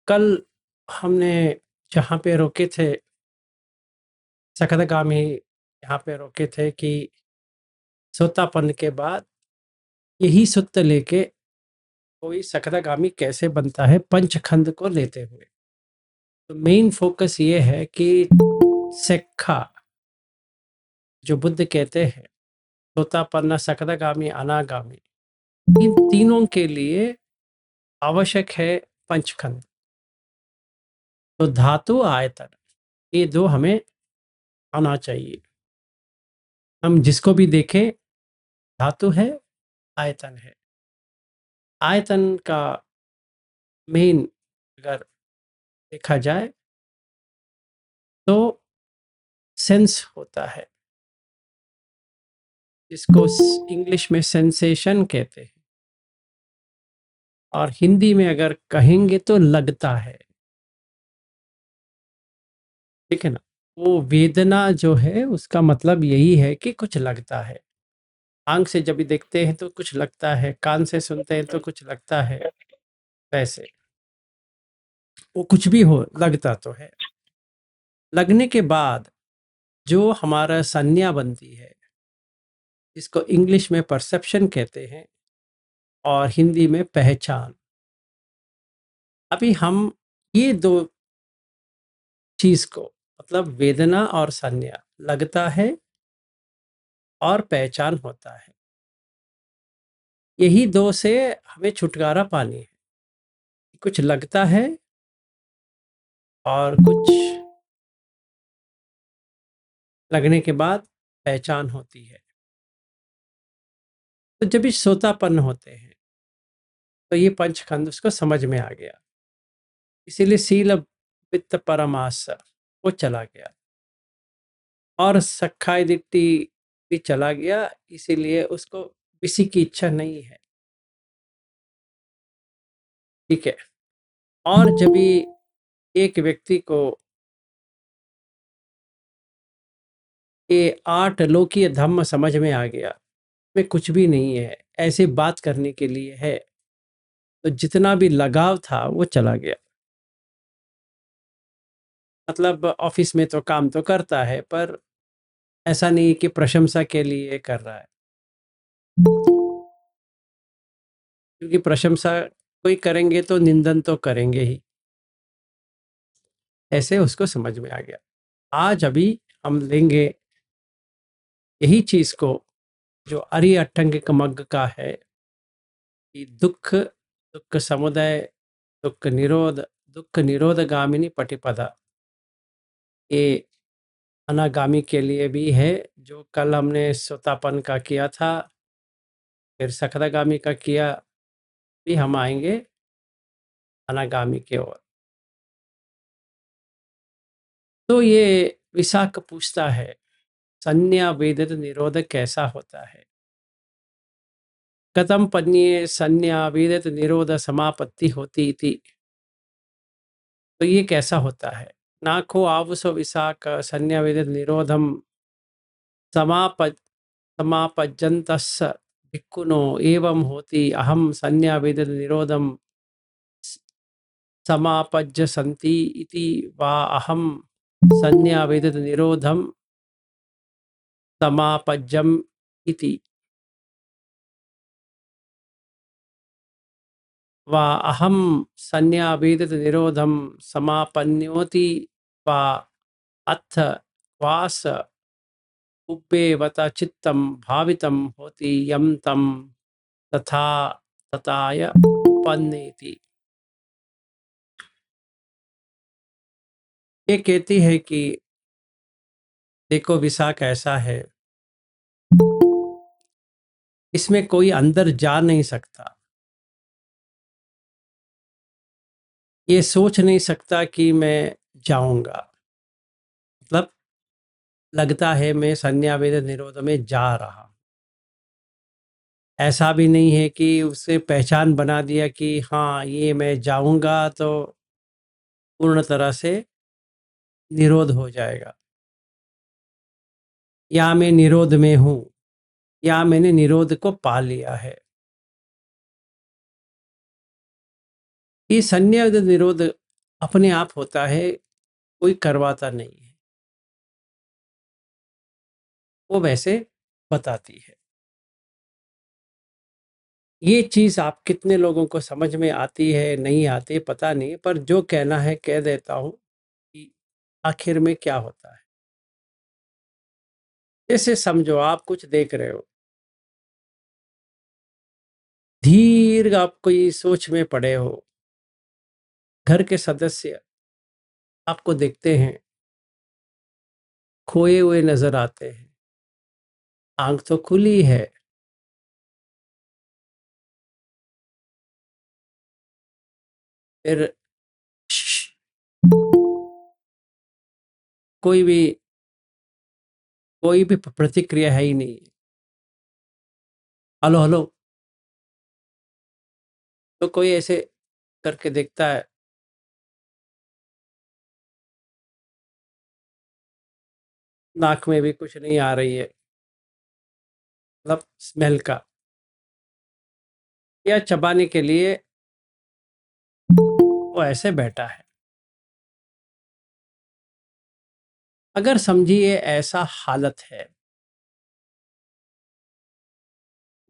कल हमने जहाँ पे रोके थे, सकदगामी यहाँ पे रोके थे कि सोतापन के बाद यही सूत्र लेके कोई सकदगामी कैसे बनता है पंचखंड को लेते हुए। तो मेन फोकस ये है कि सिक्खा जो बुद्ध कहते हैं, सोतापन्न, सकदगामी, अनागामी, इन तीनों के लिए आवश्यक है पंचखंड। तो धातु आयतन, ये दो हमें आना चाहिए। हम जिसको भी देखें, धातु है, आयतन है। आयतन का मेन अगर देखा जाए तो सेंस होता है, जिसको इंग्लिश में सेंसेशन कहते हैं, और हिंदी में अगर कहेंगे तो लगता है। ठीक है ना? वो वेदना जो है उसका मतलब यही है कि कुछ लगता है। आंख से जब भी देखते हैं तो कुछ लगता है, कान से सुनते हैं तो कुछ लगता है, वैसे वो कुछ भी हो लगता तो है। लगने के बाद जो हमारा संज्ञा बनती है, जिसको इंग्लिश में परसेप्शन कहते हैं और हिंदी में पहचान। अभी हम ये दो चीज को, मतलब वेदना और संज्ञा, लगता है और पहचान होता है, यही दो से हमें छुटकारा पानी है। कुछ लगता है और कुछ लगने के बाद पहचान होती है। तो जब इस सोतापन्न होते हैं तो ये पंचखंड उसको समझ में आ गया, इसीलिए सील वित्त परमास वो चला गया, और सखाई दिट्टी भी चला गया, इसीलिए उसको किसी की इच्छा नहीं है। ठीक है। और जब भी एक व्यक्ति को ये 8 लोकीय धम्म समझ में आ गया, में कुछ भी नहीं है, ऐसे बात करने के लिए है, तो जितना भी लगाव था वो चला गया। मतलब ऑफिस में तो काम तो करता है, पर ऐसा नहीं कि प्रशंसा के लिए कर रहा है, क्योंकि प्रशंसा कोई करेंगे तो निंदन तो करेंगे ही। ऐसे उसको समझ में आ गया। आज अभी हम लेंगे यही चीज को, जो अरि अट्टंगिक मग्ग का है, कि दुख, दुख समुदय, दुख निरोध, दुख निरोध गामिनी पटिपदा, ये अनागामी के लिए भी है, जो कल हमने सोतापन का किया था, फिर सकदागामी का किया, भी हम आएंगे अनागामी की ओर। तो ये विशाख पूछता है, संज्ञा वेदित निरोध कैसा होता है? कथम पन्ये संज्ञा वेदित निरोध समापत्ति होती इति। तो ये कैसा होता है? नाको आवुसो विशाख संज्ञा वेदित निरोधम समापज समापज्जन्तस्स भिक्खुनो एवं होति अहम संज्ञा वेदित निरोधम समापज्य संति इति वा अहम संज्ञा वेदित निरोधम समापज्यम इति वा अहम संज्ञा वेदित निरोधम समापन्नोति वा अथ वास उपेवत चित्तम भावितम होति यम तम तथा तथाय उपन्नेति। ये कहती है कि देखो, विशाख ऐसा है, इसमें कोई अंदर जा नहीं सकता, ये सोच नहीं सकता कि मैं जाऊंगा। मतलब लगता है मैं संज्ञा वेद निरोध में जा रहा हूं, ऐसा भी नहीं है कि उसे पहचान बना दिया कि हाँ ये मैं जाऊंगा तो पूर्ण तरह से निरोध हो जाएगा, या मैं निरोध में हूं, या मैंने निरोध को पा लिया है। ये संज्ञा वेद निरोध अपने आप होता है, कोई करवाता नहीं है, वो वैसे बताती है। ये चीज़ आप कितने लोगों को समझ में आती है, नहीं आती पता नहीं, पर जो कहना है कह देता हूँ कि आखिर में क्या होता है। जैसे समझो आप कुछ देख रहे हो, धीर आप कोई सोच में पड़े हो, घर के सदस्य आपको देखते हैं, खोए हुए नज़र आते हैं, आँख तो खुली है, फिर कोई भी कोई भी प्रतिक्रिया है ही नहीं। हेलो, हेलो, तो कोई ऐसे करके देखता है, नाक में भी कुछ नहीं आ रही है, मतलब स्मेल का, या चबाने के लिए वो ऐसे बैठा है। अगर समझिए ऐसा हालत है,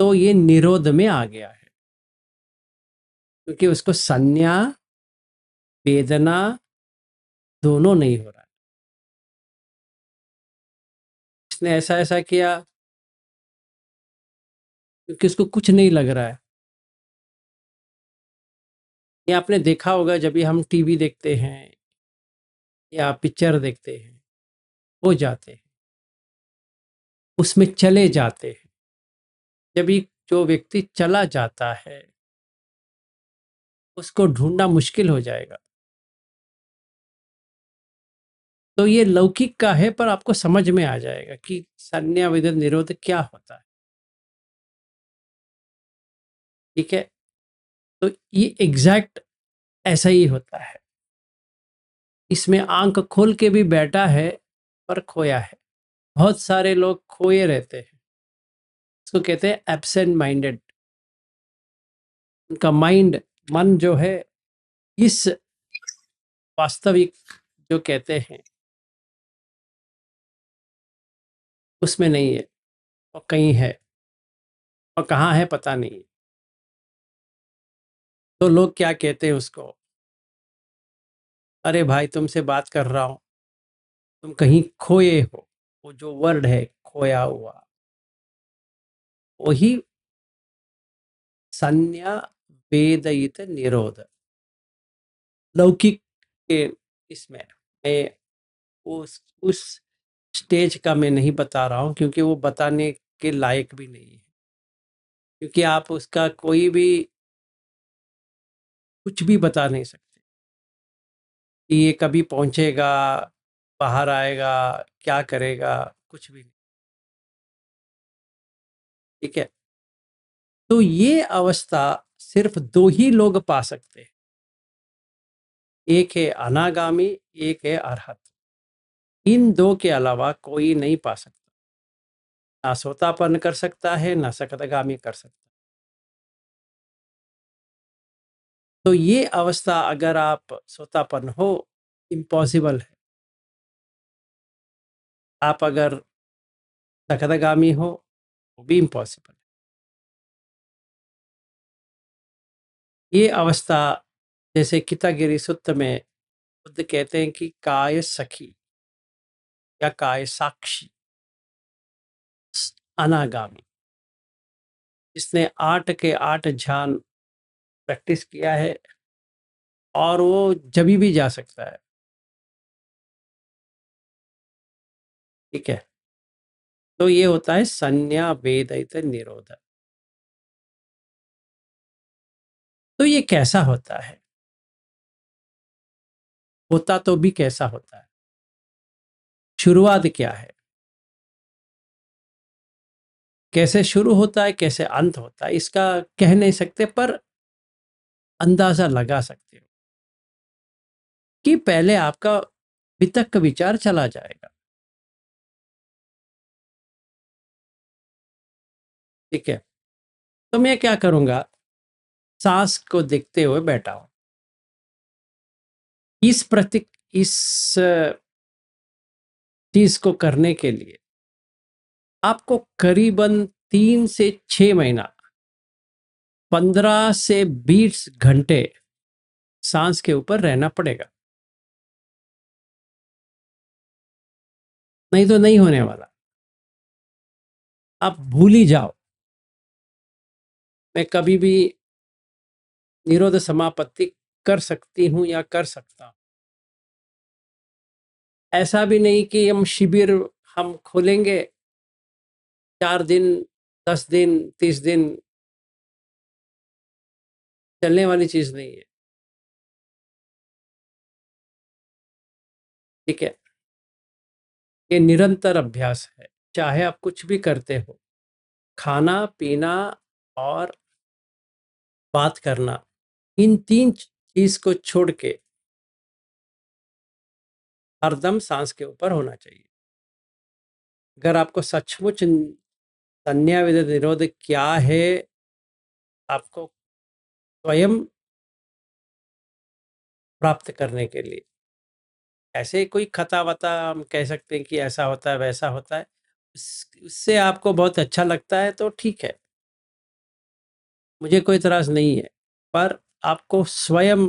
तो ये निरोध में आ गया है, क्योंकि उसको संज्ञा, वेदना दोनों नहीं हो रहा है। इसने ऐसा-ऐसा किया क्योंकि उसको कुछ नहीं लग रहा है। ये आपने देखा होगा जब भी हम टीवी देखते हैं या पिक्चर देखते हैं, वो जाते हैं, उसमें चले जाते हैं। जब भी जो व्यक्ति चला जाता है, उसको ढूँढना मुश्किल हो जाएगा। तो ये लौकिक का है, पर आपको समझ में आ जाएगा कि संज्ञा विवेक निरोध क्या होता है, ठीक है? तो ये एग्ज़ैक्ट ऐसा ही होता है। इसमें आँख खोल के भी बैठा है, पर खोया है। बहुत सारे लोग खोए रहते हैं। इसको कहते हैं एब्सेंट माइंडेड। उनका मन जो है, इस वास्तविक जो कहते हैं, उसमें नहीं है, और कहीं है, और कहाँ है पता नहीं है। तो लोग क्या कहते हैं उसको, अरे भाई तुमसे बात कर रहा हूँ, तुम कहीं खोए हो। वो जो वर्ड है खोया हुआ, वही संज्ञा वेदयित निरोध लौकिक के। इसमें मैं उस स्टेज का मैं नहीं बता रहा हूँ, क्योंकि वो बताने के लायक भी नहीं है, क्योंकि आप उसका कोई भी कुछ भी बता नहीं सकते कि ये कभी पहुंचेगा, बाहर आएगा, क्या करेगा, कुछ भी नहीं। ठीक है, तो ये अवस्था सिर्फ दो ही लोग पा सकते हैं, एक है अनागामी, एक है अरहत। इन दो के अलावा कोई नहीं पा सकता, ना सोतापन्न कर सकता है, ना सकतगामी कर सकता। तो ये अवस्था अगर आप सोतापन्न हो, इम्पॉसिबल है। आप अगर सकतगामी हो, वो भी इम्पॉसिबल है। ये अवस्था, जैसे कितागिरी सुत्त में बुद्ध कहते हैं कि काय सखी या काय साक्षी अनागामी, इसने 8 के 8 ध्यान प्रैक्टिस किया है, और वो जभी भी जा सकता है। ठीक है, तो ये होता है संज्ञा वेदित निरोध। तो ये कैसा होता है, होता तो भी कैसा होता है, शुरुआत क्या है, कैसे शुरू होता है, कैसे अंत होता है, इसका कह नहीं सकते, पर अंदाजा लगा सकते हो कि पहले आपका वितक्क विचार चला जाएगा। ठीक है, तो मैं क्या करूंगा, सांस को देखते हुए बैठा हूं, इस चीज को करने के लिए आपको करीबन 3 से 6 महीना 15 से 20 घंटे सांस के ऊपर रहना पड़ेगा, नहीं तो नहीं होने वाला। आप भूल ही जाओ मैं कभी भी निरोध समापत्ति कर सकती हूँ या कर सकता हूँ। ऐसा भी नहीं कि हम खोलेंगे 4 दिन 10 दिन 30 दिन, चलने वाली चीज नहीं है। ठीक है, ये निरंतर अभ्यास है। चाहे आप कुछ भी करते हो, खाना पीना और बात करना, इन 3 चीज को छोड़ के हरदम सांस के ऊपर होना चाहिए। अगर आपको सचमुच संज्ञा निरोध क्या है आपको स्वयं प्राप्त करने के लिए, ऐसे कोई खता वता हम कह सकते हैं कि ऐसा होता है वैसा होता है, उससे आपको बहुत अच्छा लगता है तो ठीक है, मुझे कोई इतराज नहीं है, पर आपको स्वयं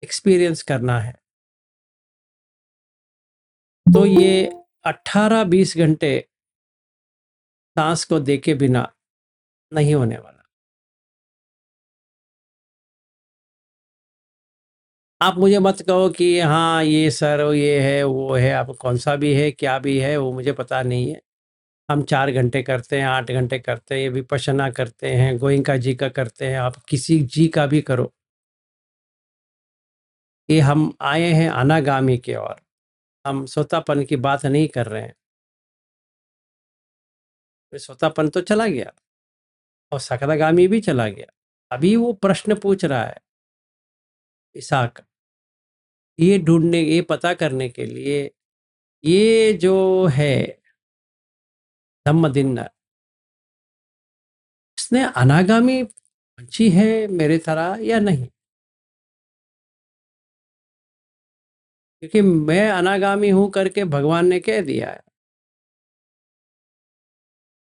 एक्सपीरियंस करना है। तो ये 18-20 घंटे सांस को देखे बिना नहीं होने वाला। आप मुझे मत कहो कि हाँ ये सर ये है वो है, आप कौन सा भी है क्या भी है वो मुझे पता नहीं है। हम 4 घंटे करते हैं 8 घंटे करते हैं, ये विपश्यना करते हैं, गोइंका जी का करते हैं, आप किसी जी का भी करो। ये हम आए हैं अनागामी की ओर, हम सोतापन की बात नहीं कर रहे हैं। तो सोतापन तो चला गया और सकदागामी भी चला गया। अभी वो प्रश्न पूछ रहा है इसाक, ये ढूंढने ये पता करने के लिए ये जो है धम्म दिन, इसने अनागामी पंछी है मेरे तरह या नहीं, क्योंकि मैं अनागामी हूं करके भगवान ने कह दिया है।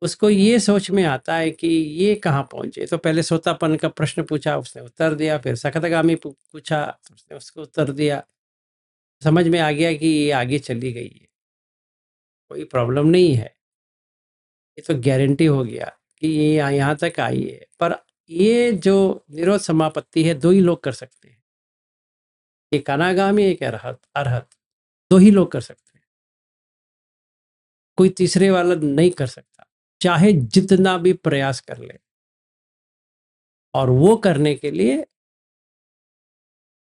उसको ये सोच में आता है कि ये कहाँ पहुंचे, तो पहले सोतापन का प्रश्न पूछा उसने उत्तर दिया, फिर सकतगामी पूछा उसने उसको उत्तर दिया, समझ में आ गया कि ये आगे चली गई है, कोई प्रॉब्लम नहीं है, ये तो गारंटी हो गया कि ये यहाँ तक आई है। पर ये जो निरोध समापत्ति है 2 ही लोग कर सकते हैं, एक अनागामी एक अरहत अरहत, 2 ही लोग कर सकते हैं, कोई तीसरे वाला नहीं कर सकता, चाहे जितना भी प्रयास कर ले। और वो करने के लिए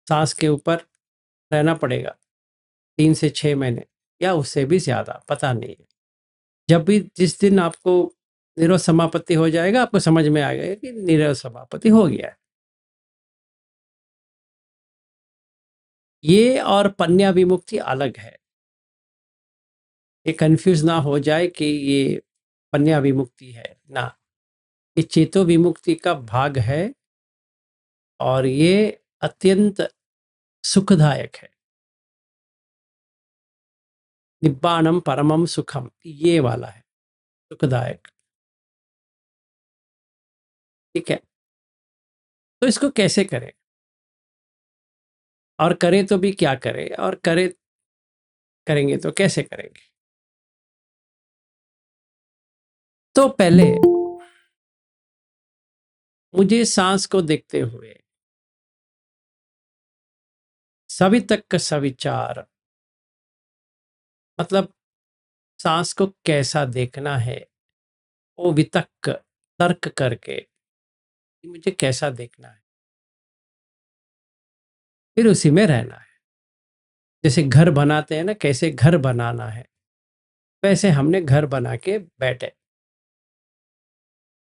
सांस के ऊपर रहना पड़ेगा 3 से 6 महीने या उससे भी ज्यादा, पता नहीं है। जब भी जिस दिन आपको निरोध समापत्ति हो जाएगा आपको समझ में आ गया कि निरोध समापत्ति हो गया है। ये और पन्या विमुक्ति अलग है, ये कंफ्यूज ना हो जाए कि ये पन्या विमुक्ति है ना, ये चेतो विमुक्ति का भाग है और ये अत्यंत सुखदायक है। निब्बाणम परमम सुखम, ये वाला है सुखदायक। ठीक है, तो इसको कैसे करें और करें तो भी क्या करें, और करेंगे तो कैसे करेंगे। तो पहले मुझे सांस को देखते हुए सवितक का सविचार, मतलब सांस को कैसा देखना है, वो वितक्क तर्क करके कि मुझे कैसा देखना है, फिर उसी में रहना है। जैसे घर बनाते हैं ना, कैसे घर बनाना है, वैसे हमने घर बना के बैठे,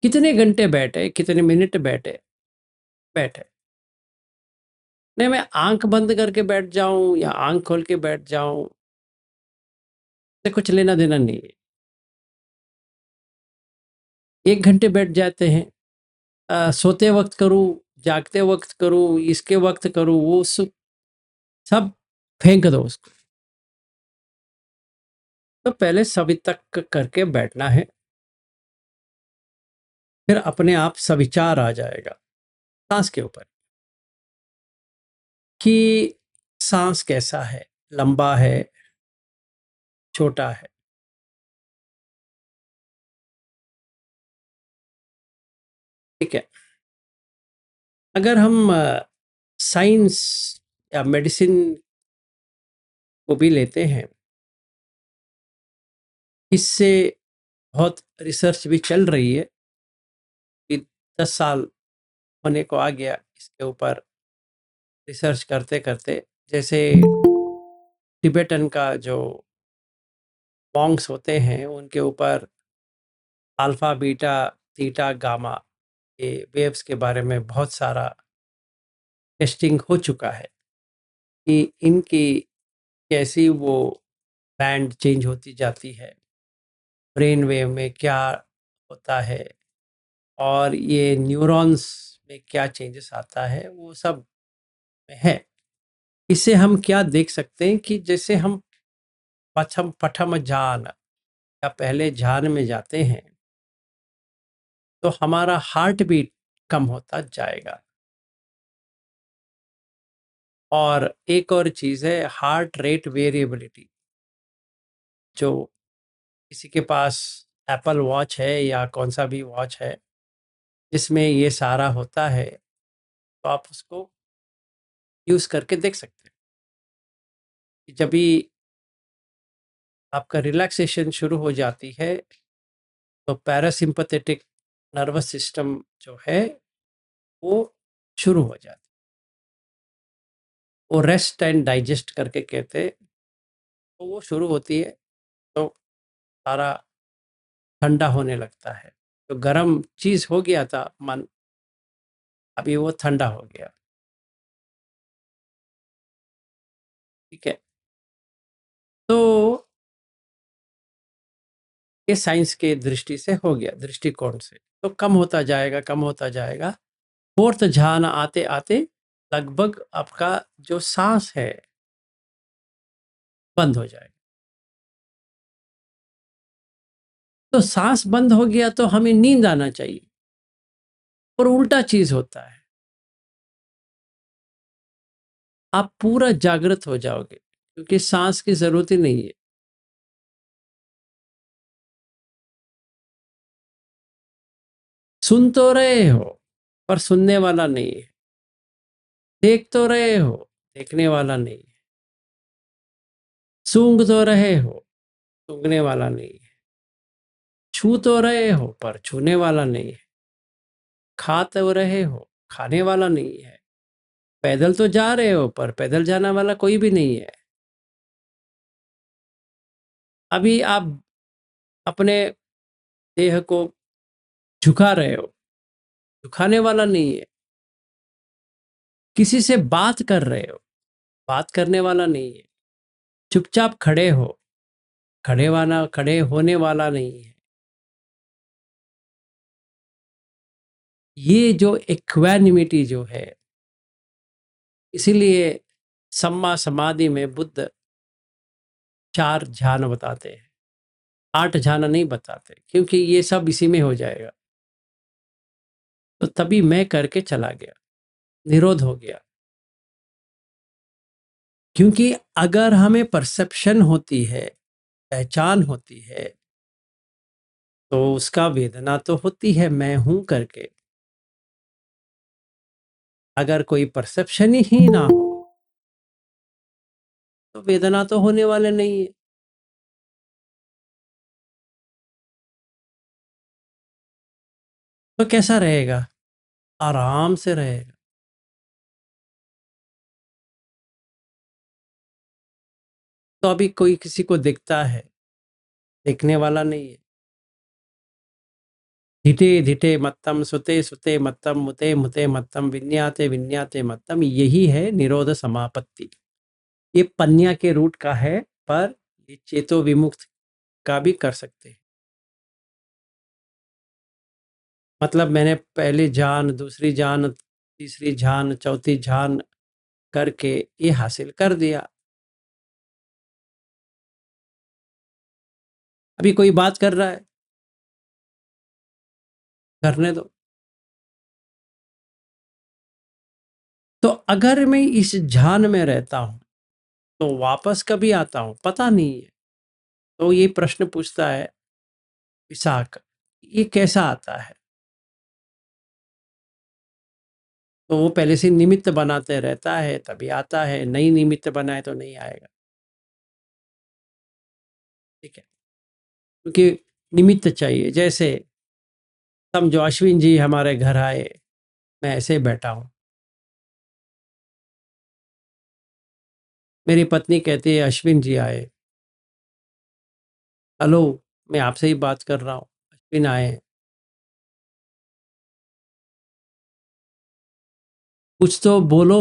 कितने घंटे बैठे कितने मिनट बैठे बैठे, नहीं मैं आंख बंद करके बैठ जाऊं या आंख खोल के बैठ जाऊं से कुछ लेना देना नहीं है। 1 घंटे बैठ जाते हैं, सोते वक्त करूं जागते वक्त करूं इसके वक्त करूं, वो सब फेंक दो उसको। तो पहले सवितक करके बैठना है, फिर अपने आप सविचार आ जाएगा सांस के ऊपर कि सांस कैसा है, लंबा है, छोटा है। ठीक है। अगर हम साइंस या मेडिसिन को भी लेते हैं, इससे बहुत रिसर्च भी चल रही है कि 10 साल होने को आ गया इसके ऊपर रिसर्च करते करते। जैसे टिबेटन का जो मॉन्क्स होते हैं उनके ऊपर अल्फा बीटा थीटा गामा के वेव्स के बारे में बहुत सारा टेस्टिंग हो चुका है कि इनकी कैसी वो बैंड चेंज होती जाती है, ब्रेन वेव में क्या होता है और ये न्यूरॉन्स में क्या चेंजेस आता है, वो सब है। इससे हम क्या देख सकते हैं कि जैसे हम पथम पठम जान या पहले ध्यान में जाते हैं तो हमारा हार्ट बीट कम होता जाएगा। और एक और चीज़ है हार्ट रेट वेरिएबिलिटी। जो किसी के पास एप्पल वॉच है या कौन सा भी वॉच है जिसमें ये सारा होता है, तो आप उसको यूज़ करके देख सकते हैं कि जब भी आपका रिलैक्सेशन शुरू हो जाती है तो पैरासिम्पथेटिक नर्वस सिस्टम जो है वो शुरू हो जाती है। वो रेस्ट एंड डाइजेस्ट करके कहते हैं, तो वो शुरू होती है तो सारा ठंडा होने लगता है। तो गर्म चीज़ हो गया था मन, अभी वो ठंडा हो गया। ठीक है। तो ये साइंस के दृष्टि से हो गया, दृष्टिकोण से तो कम होता जाएगा, कम होता जाएगा। फोर्थ ध्यान आते आते लगभग आपका जो सांस है बंद हो जाएगा। तो सांस बंद हो गया तो हमें नींद आना चाहिए, और उल्टा चीज होता है, आप पूरा जागृत हो जाओगे क्योंकि सांस की जरूरत ही नहीं है। सुन तो रहे हो पर सुनने वाला नहीं है, देख तो रहे हो देखने वाला नहीं है, सूंघ तो रहे हो सूंघने वाला नहीं है, छू तो रहे हो पर छूने वाला नहीं है, खा तो रहे हो खाने वाला नहीं है, पैदल तो जा रहे हो पर पैदल जाने वाला कोई भी नहीं है। अभी आप अपने देह को झुका रहे हो, झुकाने वाला नहीं है। किसी से बात कर रहे हो, बात करने वाला नहीं है। चुपचाप खड़े हो, खड़े होने वाला नहीं है। ये जो इक्वानिमिटी जो है, इसीलिए सम्मा समाधि में बुद्ध 4 ध्यान बताते हैं, 8 ध्यान नहीं बताते, क्योंकि ये सब इसी में हो जाएगा। तो तभी मैं करके चला गया, निरोध हो गया। क्योंकि अगर हमें परसेप्शन होती है, पहचान होती है, तो उसका वेदना तो होती है मैं हूं करके। अगर कोई परसेप्शन ही ना हो तो वेदना तो होने वाले नहीं है। तो कैसा रहेगा? आराम से रहेगा। तो अभी कोई किसी को दिखता है, देखने वाला नहीं है। धिटे धिटे मत्तम सुते सुते मत्तम मुते मुते मत्तम विन्याते विन्याते मत्तम, यही है निरोध समापत्ति। ये पन्या के रूट का है, पर ये चेतो विमुक्त का भी कर सकते हैं। मतलब मैंने पहली जान, दूसरी जान, तीसरी जान, चौथी जान करके ये हासिल कर दिया। अभी कोई बात कर रहा है, करने दो। तो अगर मैं इस ध्यान में रहता हूँ, तो वापस कभी आता हूँ, पता नहीं है। तो ये प्रश्न पूछता है विशाख, ये कैसा आता है? तो वो पहले से निमित्त बनाते रहता है, तभी आता है, नहीं निमित्त बनाए तो नहीं आएगा। ठीक है? क्योंकि निमित्त चाहिए। जैसे समझो अश्विन जी हमारे घर आए, मैं ऐसे ही बैठा हूँ। मेरी पत्नी कहती है अश्विन जी आए। हेलो, मैं आपसे ही बात कर रहा हूँ, अश्विन आए हैं। कुछ तो बोलो।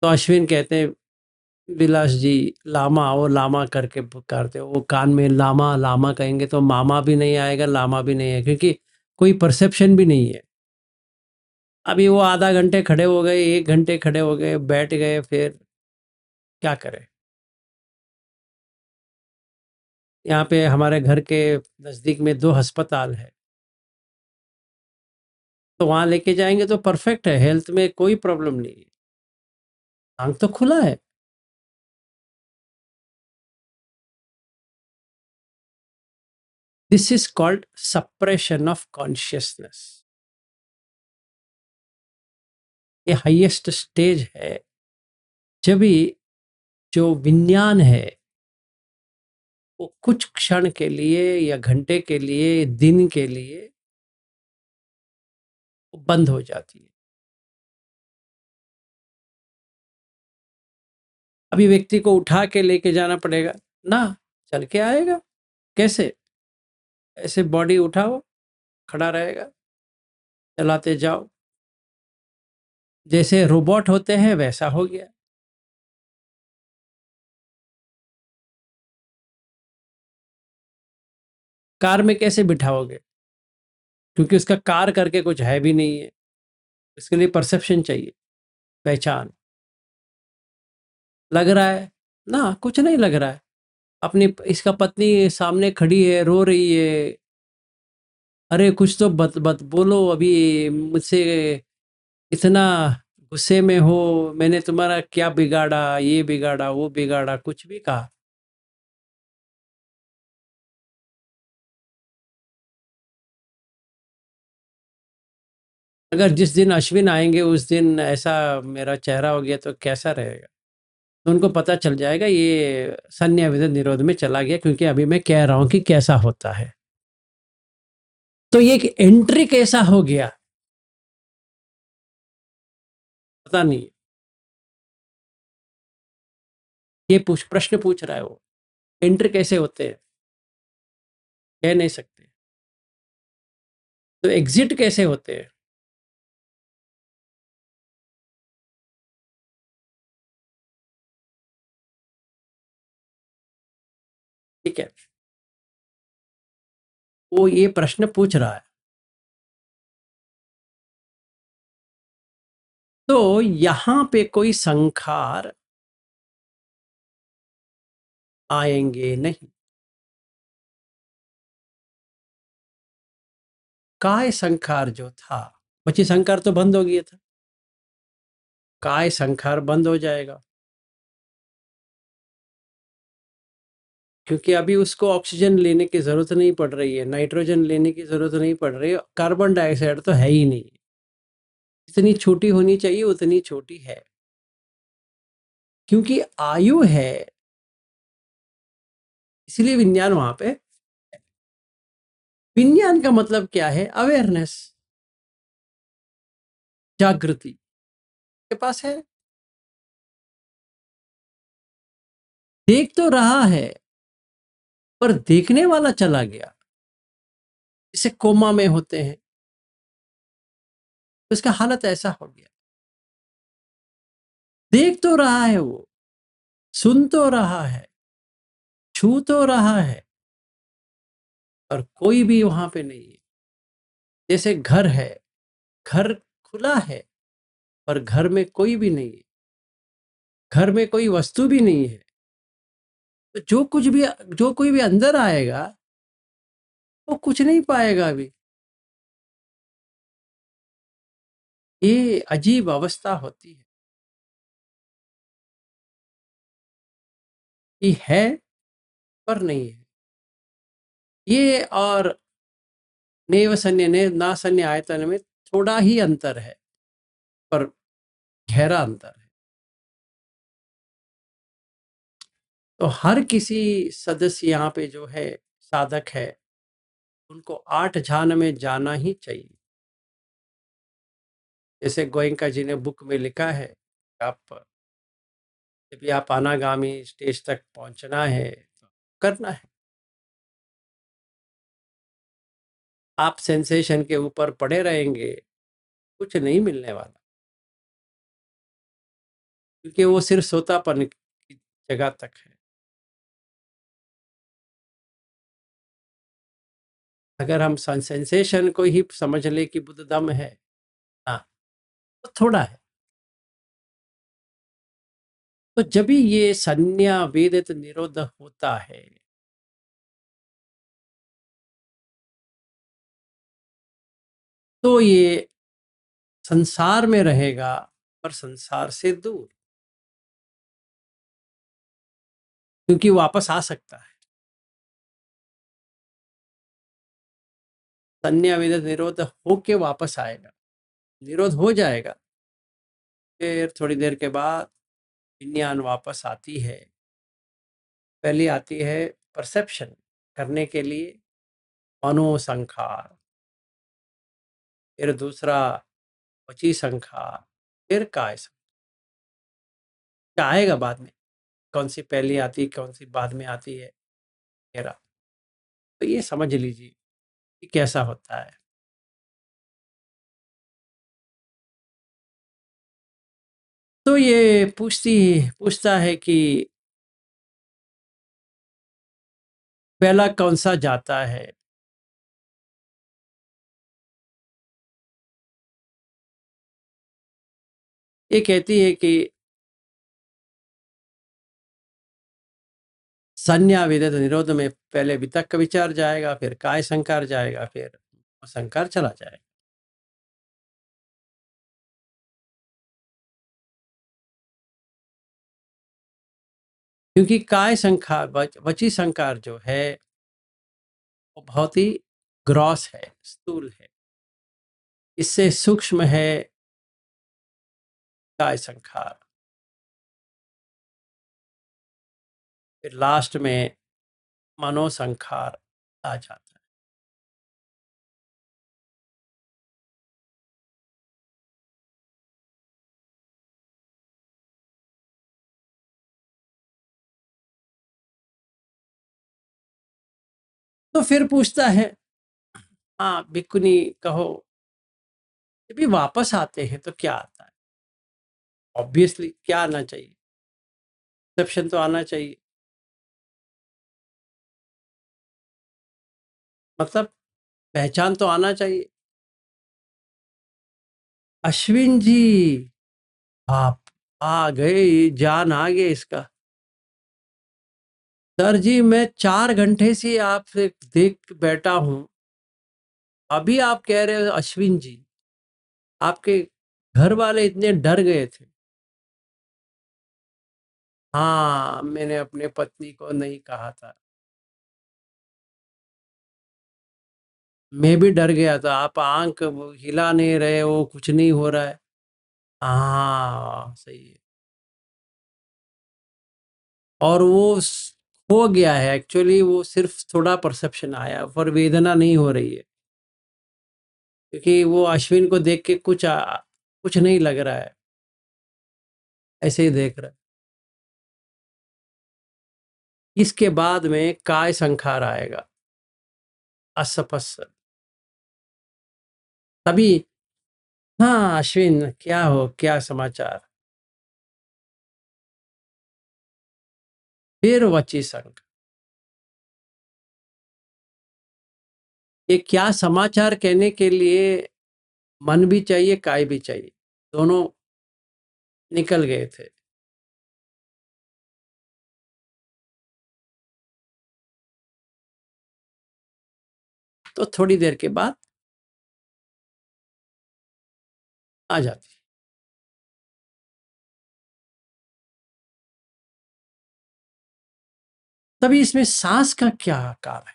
तो अश्विन कहते हैं विलास जी, लामा आओ, लामा करके पुकारते हो। वो कान में लामा लामा कहेंगे तो मामा भी नहीं आएगा, लामा भी नहीं है, क्योंकि कोई परसेप्शन भी नहीं है। अभी वो आधा घंटे खड़े हो गए, 1 घंटे खड़े हो गए, बैठ गए, फिर क्या करें? यहाँ पे हमारे घर के नज़दीक में 2 अस्पताल है, तो वहाँ लेके जाएँगे तो परफेक्ट है, हेल्थ में कोई प्रॉब्लम नहीं है। आँख तो खुला है। This is called suppression of consciousness. ये हाईएस्ट स्टेज है, जब भी जो विज्ञान है, वो कुछ क्षण के लिए या घंटे के लिए, दिन के लिए वो बंद हो जाती है। अभी व्यक्ति को उठा के लेके जाना पड़ेगा ना, चल के आएगा। कैसे? ऐसे बॉडी उठाओ, खड़ा रहेगा, चलाते जाओ। जैसे रोबोट होते हैं वैसा हो गया। कार में कैसे बिठाओगे? क्योंकि उसका कार करके कुछ है भी नहीं है। इसके लिए परसेप्शन चाहिए, पहचान। लग रहा है ना, कुछ नहीं लग रहा है। अपनी इसका पत्नी सामने खड़ी है, रो रही है। अरे कुछ तो बत बत बोलो, अभी मुझसे इतना गुस्से में हो, मैंने तुम्हारा क्या बिगाड़ा, ये बिगाड़ा, वो बिगाड़ा, कुछ भी कहा। अगर जिस दिन अश्विन आएंगे उस दिन ऐसा मेरा चेहरा हो गया तो कैसा रहेगा? तो उनको पता चल जाएगा ये संन्या विद निरोध में चला गया, क्योंकि अभी मैं कह रहा हूं कि कैसा होता है। तो ये एंट्री कैसा हो गया, पता नहीं। ये प्रश्न पूछ रहा है वो, एंट्री कैसे होते हैं, कह नहीं सकते। तो एग्जिट कैसे होते हैं? ठीक है, वो ये प्रश्न पूछ रहा है। तो यहां पे कोई संखार आएंगे नहीं। काय संखार जो था, बची संखार तो बंद हो गया था, काय संखार बंद हो जाएगा। क्योंकि अभी उसको ऑक्सीजन लेने की जरूरत नहीं पड़ रही है, नाइट्रोजन लेने की जरूरत नहीं पड़ रही है, कार्बन डाइऑक्साइड तो है ही नहीं। जितनी छोटी होनी चाहिए उतनी छोटी है, क्योंकि आयु है, इसलिए विज्ञान वहां पे। विज्ञान का मतलब क्या है? अवेयरनेस, जागृति के पास है। देख तो रहा है, पर देखने वाला चला गया। इसे कोमा में होते हैं, तो इसका हालत ऐसा हो गया। देख तो रहा है वो, सुन तो रहा है, छू तो रहा है, और कोई भी वहां पे नहीं है। जैसे घर है, घर खुला है, पर घर में कोई भी नहीं है। घर में कोई वस्तु भी नहीं है, तो जो कोई भी अंदर आएगा, वो कुछ नहीं पाएगा अभी। ये अजीब अवस्था होती है कि है पर नहीं है। ये और नैव सन्य ने ना सन्य आयतन में थोड़ा ही अंतर है, पर गहरा अंतर है। तो हर किसी सदस्य यहाँ पे जो है साधक है, उनको 8 ध्यान में जाना ही चाहिए। जैसे गोयंका जी ने बुक में लिखा है, आप जब भी आप अनागामी स्टेज तक पहुंचना है तो करना है। आप सेंसेशन के ऊपर पड़े रहेंगे, कुछ नहीं मिलने वाला, क्योंकि वो सिर्फ सोतापन की जगह तक है। अगर हम सेंसेशन को ही समझ ले कि बुद्ध दम है, हाँ, तो थोड़ा है। तो जब भी ये संज्ञा वेदित निरोध होता है, तो ये संसार में रहेगा, पर संसार से दूर, क्योंकि वापस आ सकता है। संज्ञा वेदित निरोध होके वापस आएगा, निरोध हो जाएगा, फिर थोड़ी देर के बाद विज्ञान वापस आती है। पहली आती है परसेप्शन करने के लिए मनोसंखार, फिर दूसरा वची संखार, फिर काय संखार। क्या आएगा बाद में, कौन सी पहली आती, कौन सी बाद में आती है, मेरा तो ये समझ लीजिए कि कैसा होता है। तो ये पूछता है कि पहला कौन सा जाता है। ये कहती है कि संज्ञा विदित निरोध में पहले वितक्क विचार जाएगा, फिर काय संकार जाएगा, फिर संकार चला जाएगा। क्योंकि काय संकार वची संकार जो है वो बहुत ही ग्रॉस है, स्थूल है। इससे सूक्ष्म है काय संकार। फिर लास्ट में मनोसंखार आ जाता है। तो फिर पूछता है, हाँ भिक्खुनी कहो, जब भी वापस आते हैं तो क्या आता है। ऑब्वियसली क्या आना चाहिए, परसेप्शन तो आना चाहिए, मतलब पहचान तो आना चाहिए। अश्विन जी, आप आ गए, जान आ गए इसका। सर जी मैं 4 घंटे से आपसे देख बैठा हूं, अभी आप कह रहे हो अश्विन जी। आपके घर वाले इतने डर गए थे। हाँ, मैंने अपने पत्नी को नहीं कहा था। मैं भी डर गया था, आप आंख हिला नहीं रहे हो, कुछ नहीं हो रहा है। हाँ सही है। और वो हो गया है एक्चुअली, वो सिर्फ थोड़ा परसेप्शन आया, पर वेदना नहीं हो रही है, क्योंकि वो अश्विन को देख के कुछ नहीं लग रहा है, ऐसे ही देख रहा है। इसके बाद में काय संखार आएगा, असपस। तभी, हाँ अश्विन क्या हो, क्या समाचार। फिर वची संख, ये क्या समाचार कहने के लिए मन भी चाहिए, काय भी चाहिए, दोनों निकल गए थे। तो थोड़ी देर के बाद आ जाती है। तभी इसमें साँस का क्या काम है?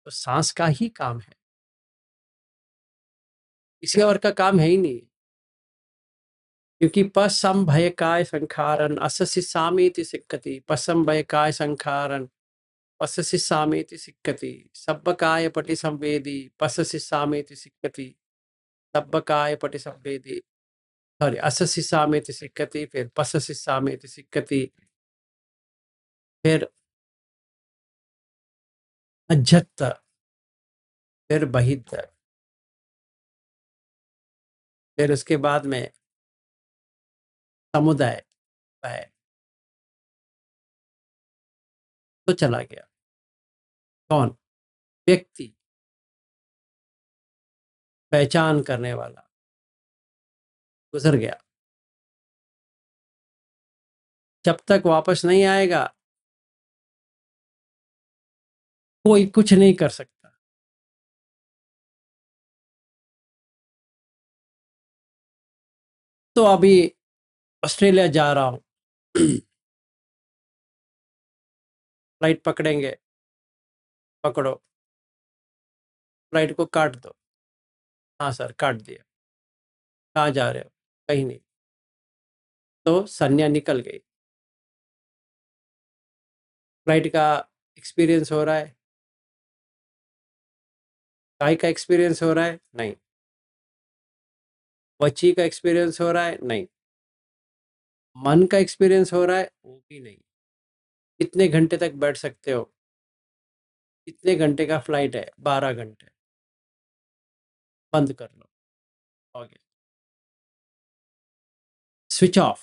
तो साँस का ही काम है, किसी और का काम है ही नहीं। क्योंकि पसंभयकाय संखारन अससि सामीति सिक्खति, पसंभयकाय संखारन पससि सामेति सिक्खति, सब्बकाय पटि संवेदी पससि सामेति सिक्खति, सब्बकाय पटि संवेदी, सॉरी, अससि सामेति सिक्खति, फिर पससि सामेति सिक्खति, फिर अज्जत, फिर बहिद्ध, फिर उसके बाद में समुदाय है, तो चला गया। कौन? व्यक्ति, पहचान करने वाला गुजर गया। जब तक वापस नहीं आएगा कोई कुछ नहीं कर सकता। तो अभी ऑस्ट्रेलिया जा रहा हूँ, फ्लाइट पकड़ेंगे, पकड़ो, फ्लाइट को काट दो। हाँ सर, काट दिया। कहाँ जा रहे हो? कहीं नहीं। तो संज्ञा निकल गई। फ्लाइट का एक्सपीरियंस हो रहा है? काय का एक्सपीरियंस हो रहा है? नहीं। वची का एक्सपीरियंस हो रहा है? नहीं। मन का एक्सपीरियंस हो रहा है? वो भी नहीं। कितने घंटे तक बैठ सकते हो? कितने घंटे का फ्लाइट है? 12 घंटे। बंद कर लो। Okay, switch off.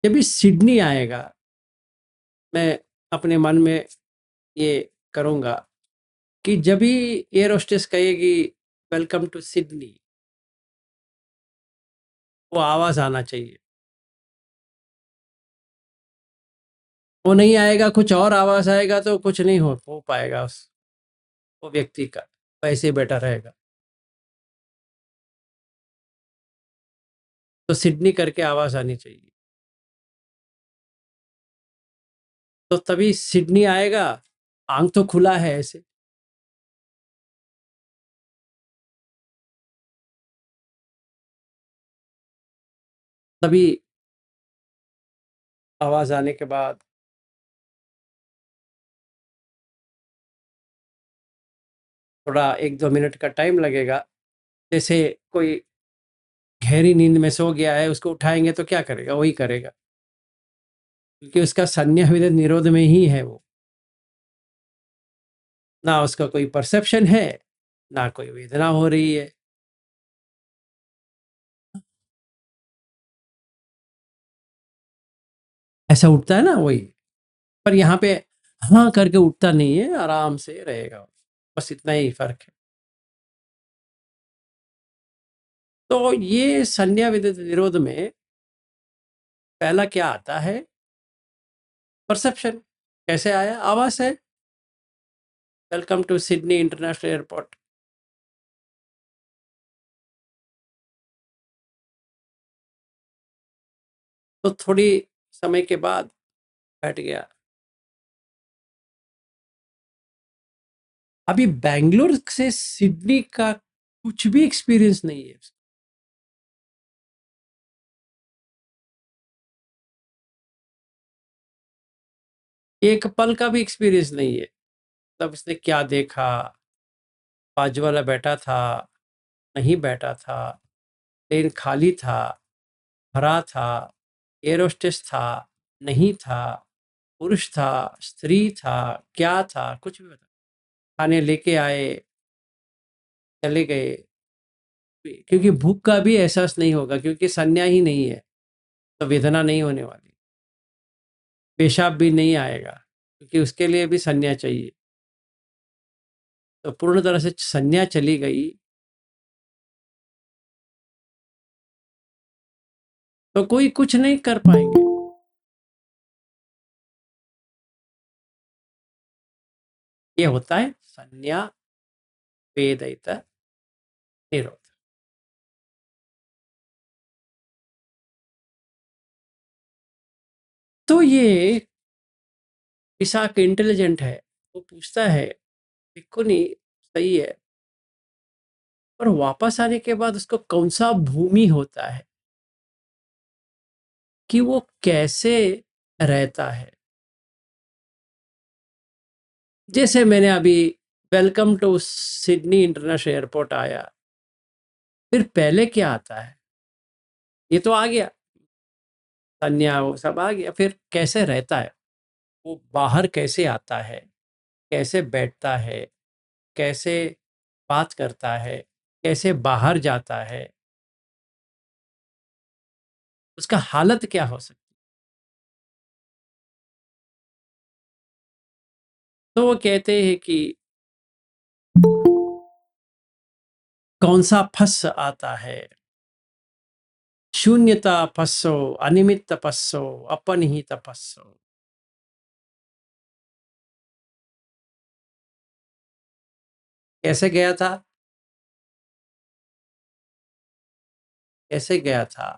जब भी सिडनी आएगा, मैं अपने मन में ये करूँगा कि जब भी एयर होस्टेस कहेगी वेलकम टू सिडनी, वो आवाज़ आना चाहिए। वो नहीं आएगा, कुछ और आवाज़ आएगा तो कुछ नहीं हो पाएगा उस वो व्यक्ति का, वैसे ही बैठा रहेगा। तो सिडनी करके आवाज़ आनी चाहिए। तो तभी सिडनी आएगा, आँख तो खुला है ऐसे। तभी आवाज़ आने के बाद थोड़ा 1-2 मिनट का टाइम लगेगा। जैसे कोई गहरी नींद में सो गया है, उसको उठाएँगे तो क्या करेगा? वही करेगा, क्योंकि उसका संज्ञा निरोध में ही है वो। ना उसका कोई परसेप्शन है, ना कोई वेदना हो रही है। ऐसा उठता है ना वही, पर यहाँ पे हाँ करके उठता नहीं है, आराम से रहेगा। बस इतना ही फ़र्क है। तो ये संज्ञा निरोध में पहला क्या आता है? परसेप्शन। कैसे आया? आवाज़ है, welcome to Sydney International Airport. तो थोड़ी समय के बाद बैठ गया। अभी बैंगलोर से सिडनी का कुछ भी एक्सपीरियंस नहीं है। एक पल का भी एक्सपीरियंस नहीं है। तब उसने क्या देखा? बाजू वाला बैठा था, नहीं बैठा था, प्लेन खाली था, भरा था, एयर होस्टेस था, नहीं था, पुरुष था, स्त्री था, क्या था, कुछ भी बता। खाने लेके आए, चले गए, क्योंकि भूख का भी एहसास नहीं होगा, क्योंकि संज्ञा ही नहीं है, तो वेदना नहीं होने वाली। पेशाब भी नहीं आएगा, क्योंकि उसके लिए भी संज्ञा चाहिए। तो पूर्ण तरह से संज्ञा चली गई, तो कोई कुछ नहीं कर पाएंगे। ये होता है संज्ञा वेदित निरोध। तो ये इसाक इंटेलिजेंट है, वो पूछता है बिल्कुल नहीं सही है, और वापस आने के बाद उसको कौन सा भूमि होता है कि वो कैसे रहता है। जैसे मैंने अभी welcome to Sydney International Airport आया, फिर पहले क्या आता है, ये तो आ गया, संज्ञा वो सब आ गया, फिर कैसे रहता है, वो बाहर कैसे आता है, कैसे बैठता है, कैसे बात करता है, कैसे बाहर जाता है, उसका हालत क्या हो सकती है। तो वो कहते हैं कि कौन सा फस आता है, शून्यता पस्सो, अनिमित्त पस्सो, अपनिहित पस्सो। कैसे गया था, कैसे गया था,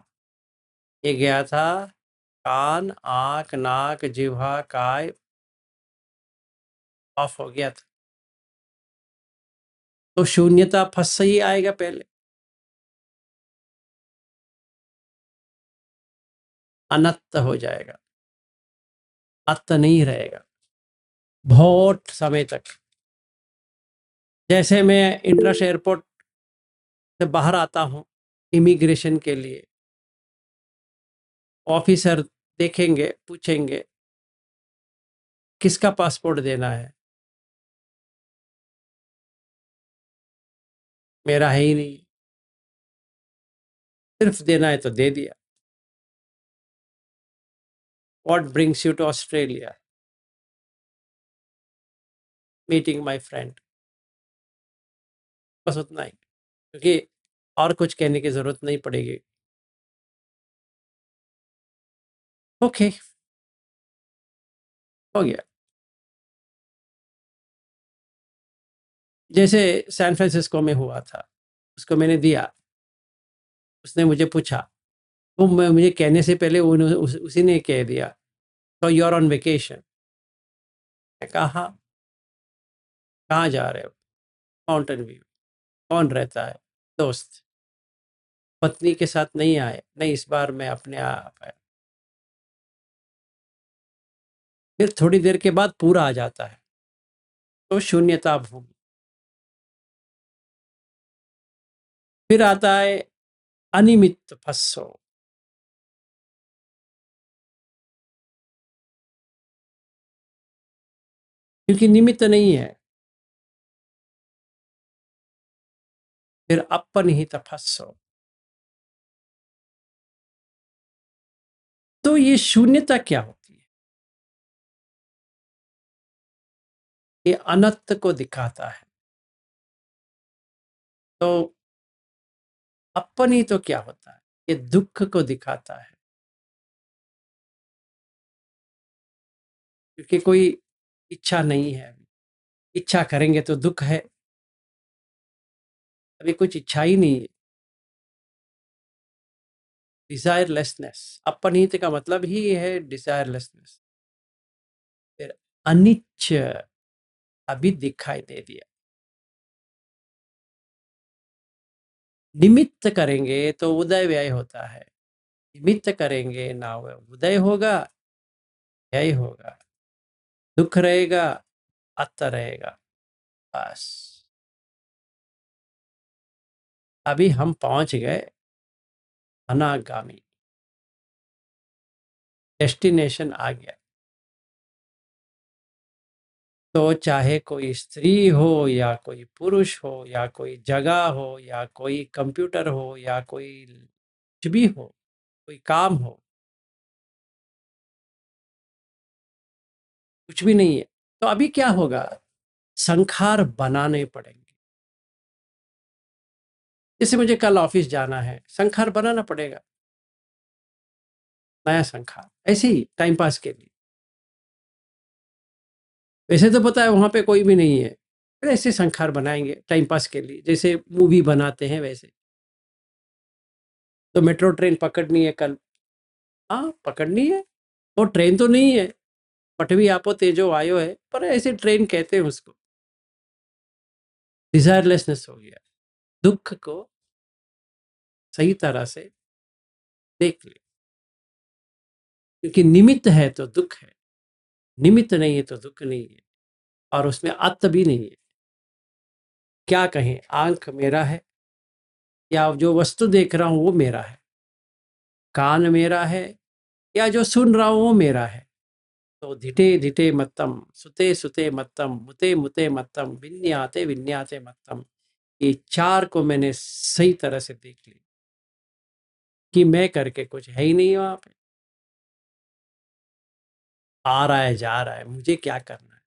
ये गया था कान आंख नाक जिह्वा काय ऑफ हो गया था, तो शून्यता फस ही आएगा पहले, अनंत हो जाएगा, अंत नहीं रहेगा बहुत समय तक। जैसे मैं इंटरनेशनल एयरपोर्ट से बाहर आता हूँ इमिग्रेशन के लिए, ऑफिसर देखेंगे, पूछेंगे किसका पासपोर्ट देना है, मेरा है ही नहीं, सिर्फ देना है तो दे दिया। What brings you to Australia, meeting my friend, बस उतना ही, क्योंकि और कुछ कहने की जरूरत नहीं पड़ेगी। ओके, हो गया। जैसे सैन फ्रांसिस्को में हुआ था, उसको मैंने दिया, उसने मुझे पूछा, तो मैं मुझे कहने से पहले उसी ने कह दिया, तो यू आर ऑन वेकेशन। मैं कहा हाँ, कहाँ जा रहे हो, माउंटेन व्यू। कौन रहता है, दोस्त, पत्नी के साथ नहीं आए, नहीं इस बार मैं अपने आप आया। फिर थोड़ी देर के बाद पूरा आ जाता है, तो शून्यता भूमि। फिर आता है अनिमित्त फस्सो, क्योंकि निमित्त नहीं है। फिर अपनिहित फस्सो। तो ये शून्यता क्या होती है, ये अनंत को दिखाता है। तो अपनी तो क्या होता है, ये दुख को दिखाता है, क्योंकि कोई इच्छा नहीं है। इच्छा करेंगे तो दुख है, अभी कुछ इच्छा ही नहीं है, डिजायरलेसनेस। अपनिहित का मतलब ही है डिजायरलेसनेस। फिर अनिच्छ अभी दिखाई दे दिया। निमित्त करेंगे तो उदय व्यय होता है, निमित्त करेंगे ना उदय होगा, व्यय होगा, दुख रहेगा, अत रहेगा। बस अभी हम पहुंच गए अनागामी, डेस्टिनेशन आ गया। तो चाहे कोई स्त्री हो या कोई पुरुष हो या कोई जगह हो या कोई कंप्यूटर हो या कोई कुछ भी हो, कोई काम हो, कुछ भी नहीं है, तो अभी क्या होगा, संखार बनाने पड़ेंगे। जैसे मुझे कल ऑफिस जाना है, संखार बनाना पड़ेगा, नया संखार, ऐसे ही टाइम पास के लिए। वैसे तो पता है वहाँ पे कोई भी नहीं है, पर ऐसे संखार बनाएँगे टाइम पास के लिए, जैसे मूवी बनाते हैं वैसे। तो मेट्रो ट्रेन पकड़नी है कल, हाँ, पकड़नी है। वो ट्रेन तो नहीं है, पटवी आपो तेजो आयो है, पर ऐसे ट्रेन कहते हैं उसको। डिज़ायरलेसनेस हो गया। दुःख को सही तरह से देख ले, क्योंकि निमित्त है तो दुःख है, निमित्त नहीं है तो दुःख नहीं है, और उसमें अंत भी नहीं है। क्या कहें, आँख मेरा है, या जो वस्तु देख रहा हूँ वो मेरा है, कान मेरा है, या जो सुन रहा हूँ वो मेरा है। तो धिटे धिटे मत्तम, सुते सुते मत्तम, मुते मुते मत्तम, विन्याते विन्याते मत्तम। ये 4 को मैंने सही तरह से देख लिया कि मैं करके कुछ है ही नहीं वहाँ पे। आ रहा है, जा रहा है, मुझे क्या करना है?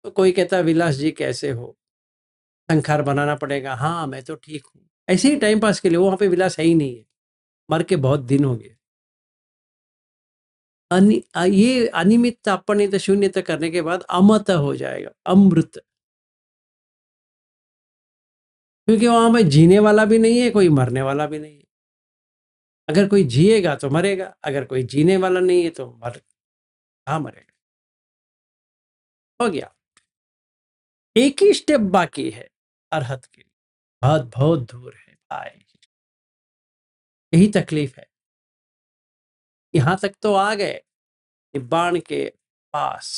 तो कोई कहता है विलास जी कैसे हो? संखार बनाना पड़ेगा। हाँ, मैं तो ठीक हूँ। ऐसे ही टाइम पास के लिए, वहाँ पे विलास है ही नहीं है। मर के बहुत दिन हो गए। ये अनिमित्त अपनित शून्यता करने के बाद अमत हो जाएगा, अमृत। क्योंकि वहाँ पे जीने वाला भी नहीं है, कोई मरने वाला भी नहीं है। अगर कोई जिएगा तो मरेगा, अगर कोई जीने वाला नहीं है तो कहाँ मरेगा? हो गया। एक ही स्टेप बाकी है अरहत के लिए, बहुत बहुत दूर है भाई। यही तकलीफ है। यहाँ तक तो आ गए निब्बाण के पास,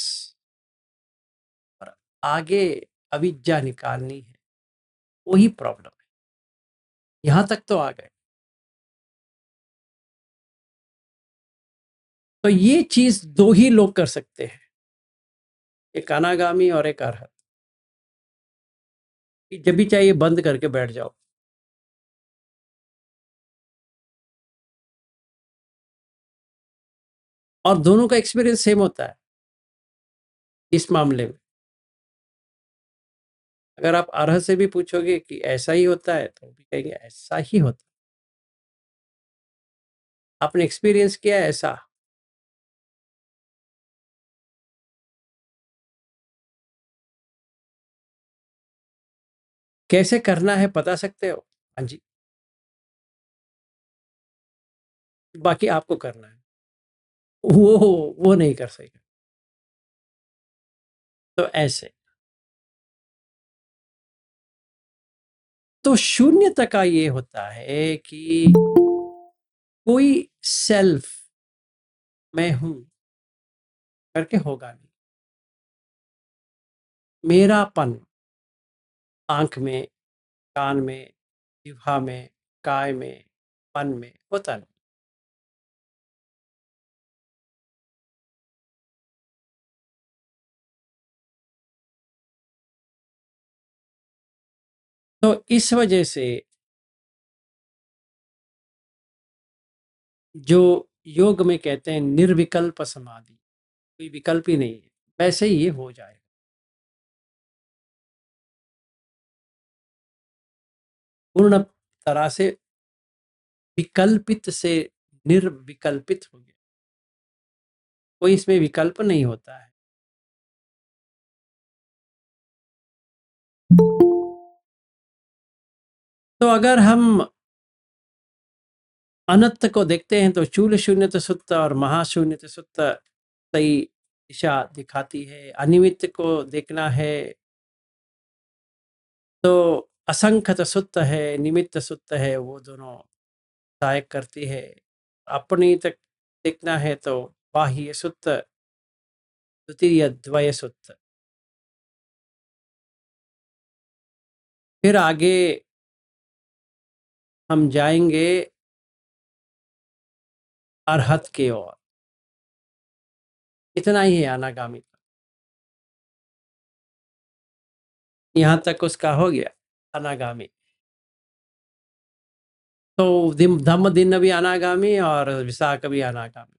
और आगे अविद्या निकालनी है, वही प्रॉब्लम है। यहाँ तक तो आ गए। तो ये चीज 2 ही लोग कर सकते हैं, एक अनागामी और एक अरहत। कि जब भी चाहिए बंद करके बैठ जाओ। और दोनों का एक्सपीरियंस सेम होता है इस मामले में। अगर आप अरहत से भी पूछोगे कि ऐसा ही होता है, तो भी कहेंगे ऐसा ही होता है। आपने एक्सपीरियंस किया है ऐसा? कैसे करना है बता सकते हो? हाँ जी। बाकी आपको करना है। वो नहीं कर सकेगा। तो ऐसे, तो शून्यता का ये होता है कि कोई सेल्फ मैं हूं करके होगा नहीं। मेरापन आंख में, कान में, जिह्वा में, काय में, मन में होता नहीं। तो इस वजह से जो योग में कहते हैं निर्विकल्प समाधि, कोई विकल्प ही नहीं है, वैसे ही ये हो जाएगा। पूर्ण तरह से विकल्पित से निर्विकल्पित हो गया। कोई इसमें विकल्प नहीं होता है। तो अगर हम अनंत को देखते हैं तो चूल शून्यत सुत्त और महाशून्यत सुत्त सही दिशा दिखाती है। अनिमित्त को देखना है तो असंख्यत सुत्त है, निमित्त सुत्त है, वो दोनों सहायक करती है। अपनी तक देखना है तो बाह्य सुत्त, द्वितीय द्वय सुत्त। फिर आगे हम जाएंगे अरहत की ओर। इतना ही है अनागामी का। यहाँ तक उसका हो गया अनागामी। तो धम्म दिन भी अनागामी और विशाख भी अनागामी।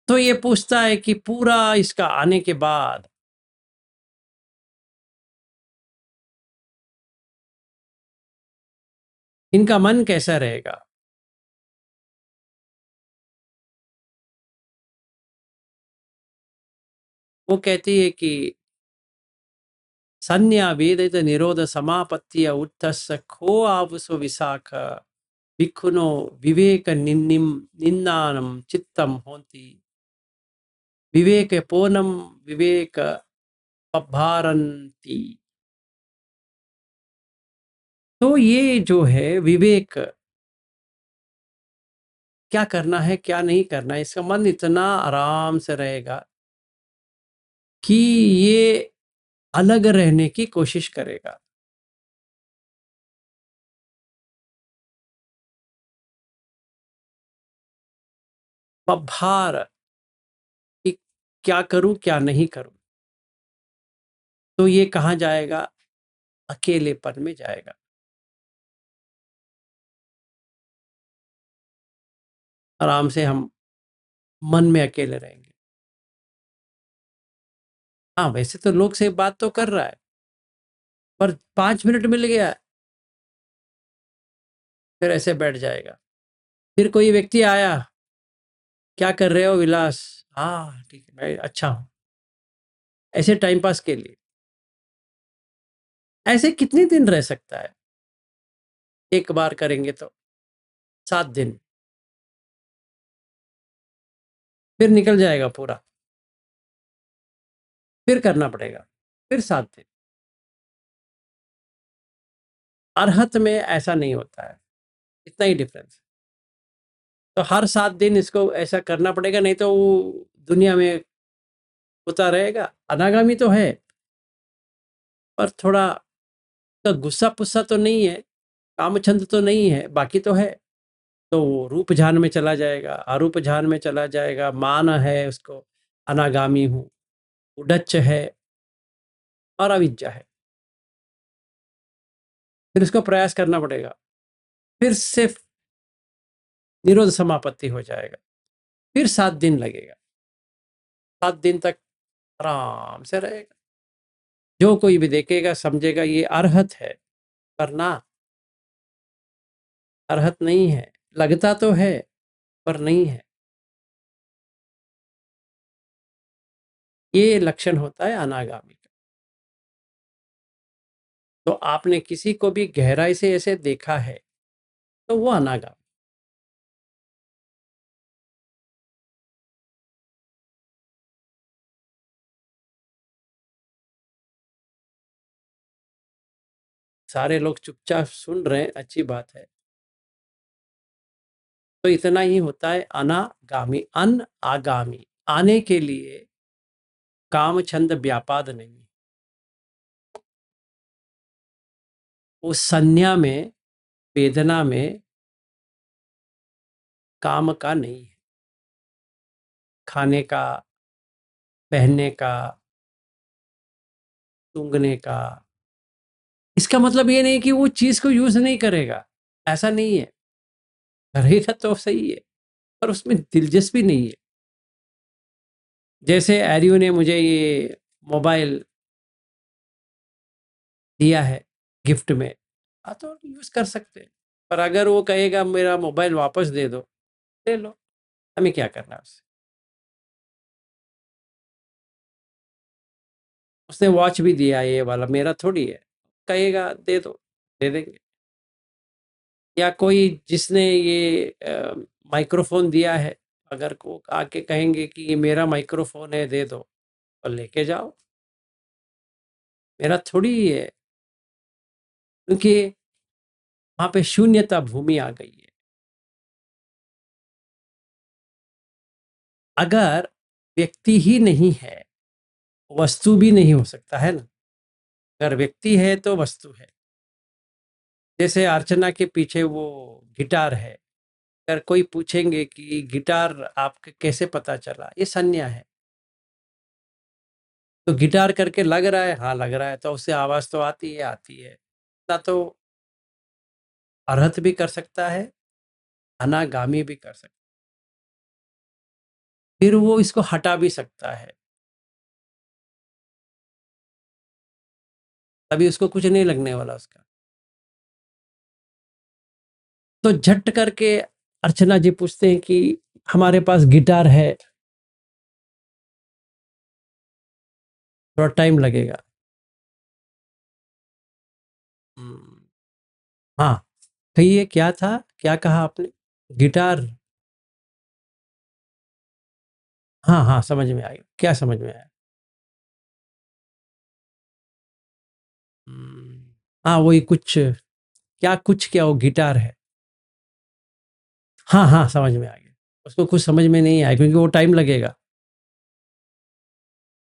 तो ये पूछता है कि पूरा इसका आने के बाद इनका मन कैसा रहेगा? वो कहती है कि सन्या वेदित निरोध समापत्तिय उत्थस्य को आवसो विशाख भिक्खुनो विवेक निन्नानम चित्तम होती विवेक पूर्णम विवेक पभारंती। तो ये जो है विवेक, क्या करना है क्या नहीं करना है, इसका मन इतना आराम से रहेगा कि ये अलग रहने की कोशिश करेगा। पभार कि क्या करूं क्या नहीं करूं, तो ये कहाँ जाएगा? अकेलेपन में जाएगा। आराम से हम मन में अकेले रहेंगे। हाँ, वैसे तो लोग से बात तो कर रहा है, पर 5 मिनट मिल गया फिर ऐसे बैठ जाएगा। फिर कोई व्यक्ति आया, क्या कर रहे हो विलास? हाँ ठीक है, मैं अच्छा हूँ, ऐसे टाइम पास के लिए। ऐसे कितने दिन रह सकता है? एक बार करेंगे तो 7 दिन, फिर निकल जाएगा पूरा, फिर करना पड़ेगा, फिर 7 दिन। अरहत में ऐसा नहीं होता है, इतना ही डिफरेंस। तो हर 7 दिन इसको ऐसा करना पड़ेगा, नहीं तो वो दुनिया में होता रहेगा। अनागामी तो है, पर थोड़ा तो गुस्सा पुस्सा तो नहीं है, कामछंद तो नहीं है, बाकी तो है। तो वो रूप ध्यान में चला जाएगा, अरूप ध्यान में चला जाएगा, मान है उसको, अनागामी हूँ, उडच्च है और अविद्या है। फिर उसको प्रयास करना पड़ेगा, फिर से निरोध समापत्ति हो जाएगा, फिर 7 दिन लगेगा। 7 दिन तक आराम से रहेगा। जो कोई भी देखेगा समझेगा ये अरहत है, पर ना, अरहत नहीं है। लगता तो है पर नहीं है। ये लक्षण होता है अनागामी का। तो आपने किसी को भी गहराई से ऐसे देखा है तो वो अनागामी। सारे लोग चुपचाप सुन रहे हैं, अच्छी बात है। तो इतना ही होता है अनागामी। अन आगामी, आने के लिए काम छंद व्यापाद नहीं। उस संज्ञा में, वेदना में काम का नहीं है। खाने का, पहनने का, सूंघने का। इसका मतलब ये नहीं कि वो चीज को यूज नहीं करेगा, ऐसा नहीं है। करेगा तो सही है, पर उसमें दिलचस्पी नहीं है। जैसे एरियो ने मुझे ये मोबाइल दिया है गिफ्ट में, हाँ तो यूज कर सकते हैं। पर अगर वो कहेगा मेरा मोबाइल वापस दे दो, ले लो, हमें क्या करना है उससे। उसने वॉच भी दिया है, ये वाला मेरा थोड़ी है, कहेगा दे दो, दे देंगे। या कोई जिसने ये माइक्रोफोन दिया है, अगर को आके कहेंगे कि ये मेरा माइक्रोफोन है दे दो, और लेके जाओ, मेरा थोड़ी ही है। क्योंकि वहां पे शून्यता भूमि आ गई है। अगर व्यक्ति ही नहीं है, वस्तु भी नहीं हो सकता है ना। अगर व्यक्ति है तो वस्तु है। जैसे अर्चना के पीछे वो गिटार है, अगर कोई पूछेंगे कि गिटार आपके कैसे पता चला, ये संज्ञा है। तो गिटार करके लग रहा है, हाँ लग रहा है, तो उससे आवाज तो आती है, आती है। ना तो अर्हत भी कर सकता है, अनागामी भी कर सकता है। फिर वो इसको हटा भी सकता है, तभी उसको कुछ नहीं लगने वाला उसका। तो झट करके अर्चना जी पूछते हैं कि हमारे पास गिटार है, थोड़ा टाइम लगेगा। हाँ, कहिए क्या था? क्या कहा आपने? गिटार? हाँ, हाँ, समझ में आई। क्या समझ में आया? हाँ, वही कुछ, क्या कुछ, क्या वो गिटार है? हाँ, हाँ, समझ में आ गया। उसको कुछ समझ में नहीं आया क्योंकि वो टाइम लगेगा।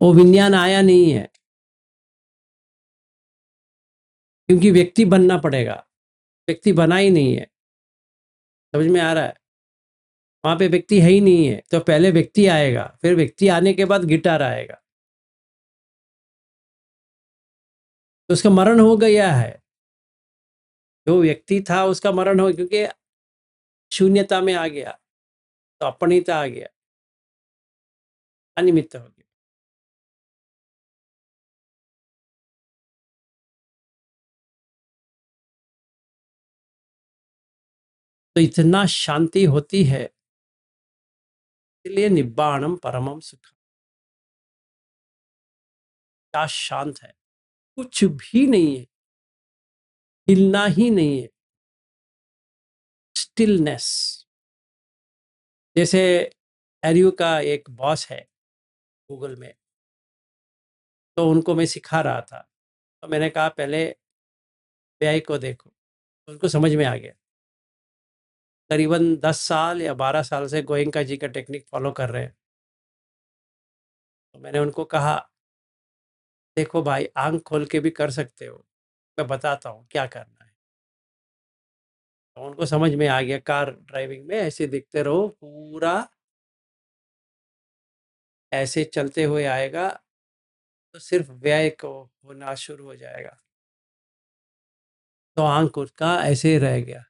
वो विज्ञान आया नहीं है, क्योंकि व्यक्ति बनना पड़ेगा। व्यक्ति बना ही नहीं है। समझ में आ रहा है? वहाँ पे व्यक्ति है ही नहीं है, तो पहले व्यक्ति आएगा, फिर व्यक्ति आने के बाद गिटार आएगा। तो उसका मरण हो गया है। जो व्यक्ति था उसका मरण हो, क्योंकि शून्यता में आ गया, तो अपनीता आ गया, अनिमित्त हो गया। तो इतना शांति होती है, इसलिए निब्बाणम परमम सुखम। क्या शांत है, कुछ भी नहीं है, हिलना ही नहीं है, स्टिलनेस। जैसे एरियो का एक बॉस है गूगल में, तो उनको मैं सिखा रहा था, तो मैंने कहा पहले व्यय को देखो, तो उनको समझ में आ गया। करीबन 10 साल या 12 साल से गोयंका जी का टेक्निक फॉलो कर रहे हैं। तो मैंने उनको कहा, देखो भाई, आंख खोल के भी कर सकते हो, मैं बताता हूँ क्या करना है। तो उनको समझ में आ गया, कार ड्राइविंग में ऐसे देखते रहो, पूरा ऐसे चलते हुए आएगा, तो सिर्फ व्यय को होना शुरू हो जाएगा। तो आंख उसका ऐसे ही रह गया।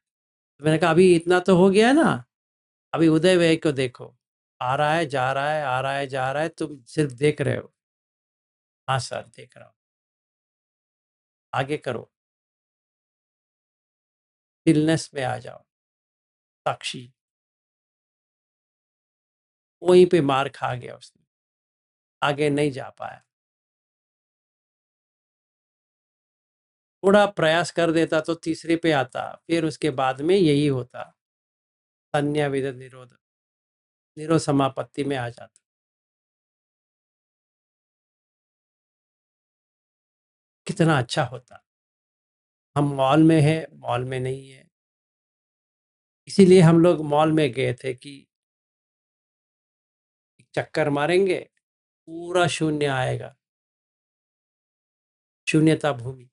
तो मैंने कहा अभी इतना तो हो गया ना, अभी उदय व्यय को देखो, आ रहा है जा रहा है, आ रहा है जा रहा है, तुम सिर्फ देख रहे हो। हाँ सर, देख रहा हूँ। आगे करो, स्टिलनेस में आ जाओ, साक्षी। वहीं पे मार खा गया उसने, आगे नहीं जा पाया। थोड़ा प्रयास कर देता तो तीसरे पे आता, फिर उसके बाद में यही होता, अन्य विद निरोध, निरोध समापत्ति में आ जाता। कितना अच्छा होता। हम मॉल में है, मॉल में नहीं है, इसीलिए हम लोग मॉल में गए थे कि एक चक्कर मारेंगे, पूरा शून्य आएगा, शून्यता भूमि।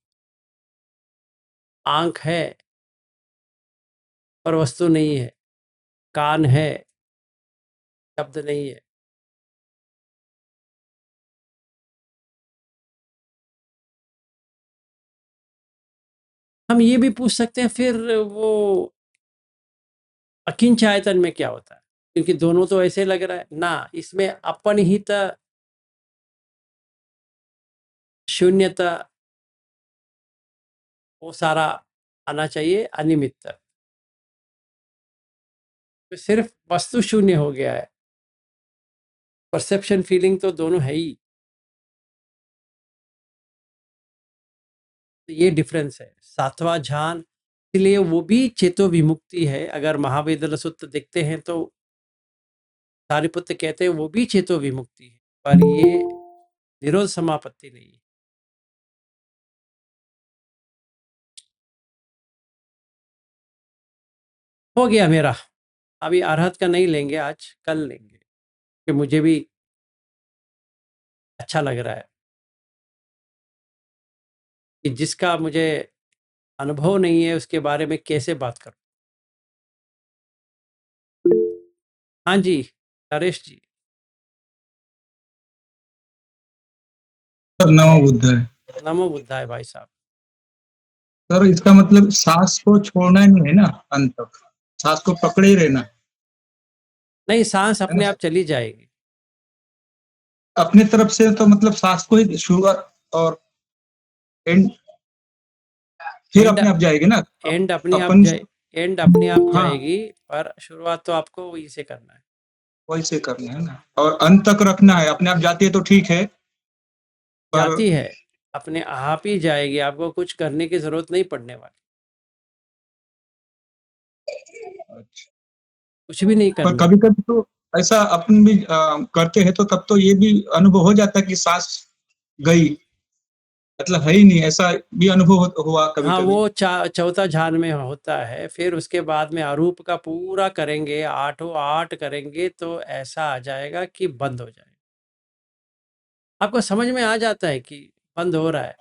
आंख है पर वस्तु नहीं है, कान है, शब्द नहीं है। हम ये भी पूछ सकते हैं, फिर वो अकिंच आयतन में क्या होता है? क्योंकि दोनों तो ऐसे लग रहा है ना, इसमें अपन ही शून्यता, वो सारा आना चाहिए, अनिमित्त। तो सिर्फ वस्तु शून्य हो गया है, परसेप्शन फीलिंग तो दोनों है ही। तो ये डिफरेंस है, सातवां ध्यान। इसलिए वो भी चेतो विमुक्ति है। अगर महावेदल सूत्र देखते हैं तो सारिपुत्र कहते हैं वो भी चेतो विमुक्ति है, पर ये निरोध समापत्ति नहीं है। हो गया मेरा। अभी अरहत का नहीं लेंगे, आज कल लेंगे, कि मुझे भी अच्छा लग रहा है कि जिसका मुझे अनुभव नहीं है उसके बारे में कैसे बात करूं। हाँ जी, नरेश जी। सर नमो बुद्धाय। नमो बुद्धाय भाई साहब। सर इसका मतलब सांस को छोड़ना नहीं है ना, अंत तक सांस को पकड़े ही रहना नहीं, सांस है ना अपने आप सर? चली जाएगी। अपने तरफ से तो मतलब सांस को ही शुरुआत और एंड फिर एंड अपने आप जाएगी ना। एंड अपने आप अपन जाए। एंड अपने आप हाँ, जाएगी, पर शुरुआत तो आपको वहीं से करना है। वैसे करना है ना, और अंत तक रखना है। अपने आप जाती है तो ठीक है, पर जाती है, अपने आप ही जाएगी, आपको कुछ करने की ज़रूरत नहीं पड़ने वाली, अच्छा, कुछ भी नहीं पर करना है। कभी-कभी तो ऐसा अपन भी करते हैं तो तब तो ये भी अनुभव हो जाता है कि साँस गई, मतलब है ही नहीं, ऐसा भी अनुभव हुआ हाँ, कभी-कभी। वो चौथा ध्यान में होता है, फिर उसके बाद में अरूप का पूरा करेंगे, आठों 8 करेंगे तो ऐसा आ जाएगा कि बंद हो जाएगा। आपको समझ में आ जाता है कि बंद हो रहा है,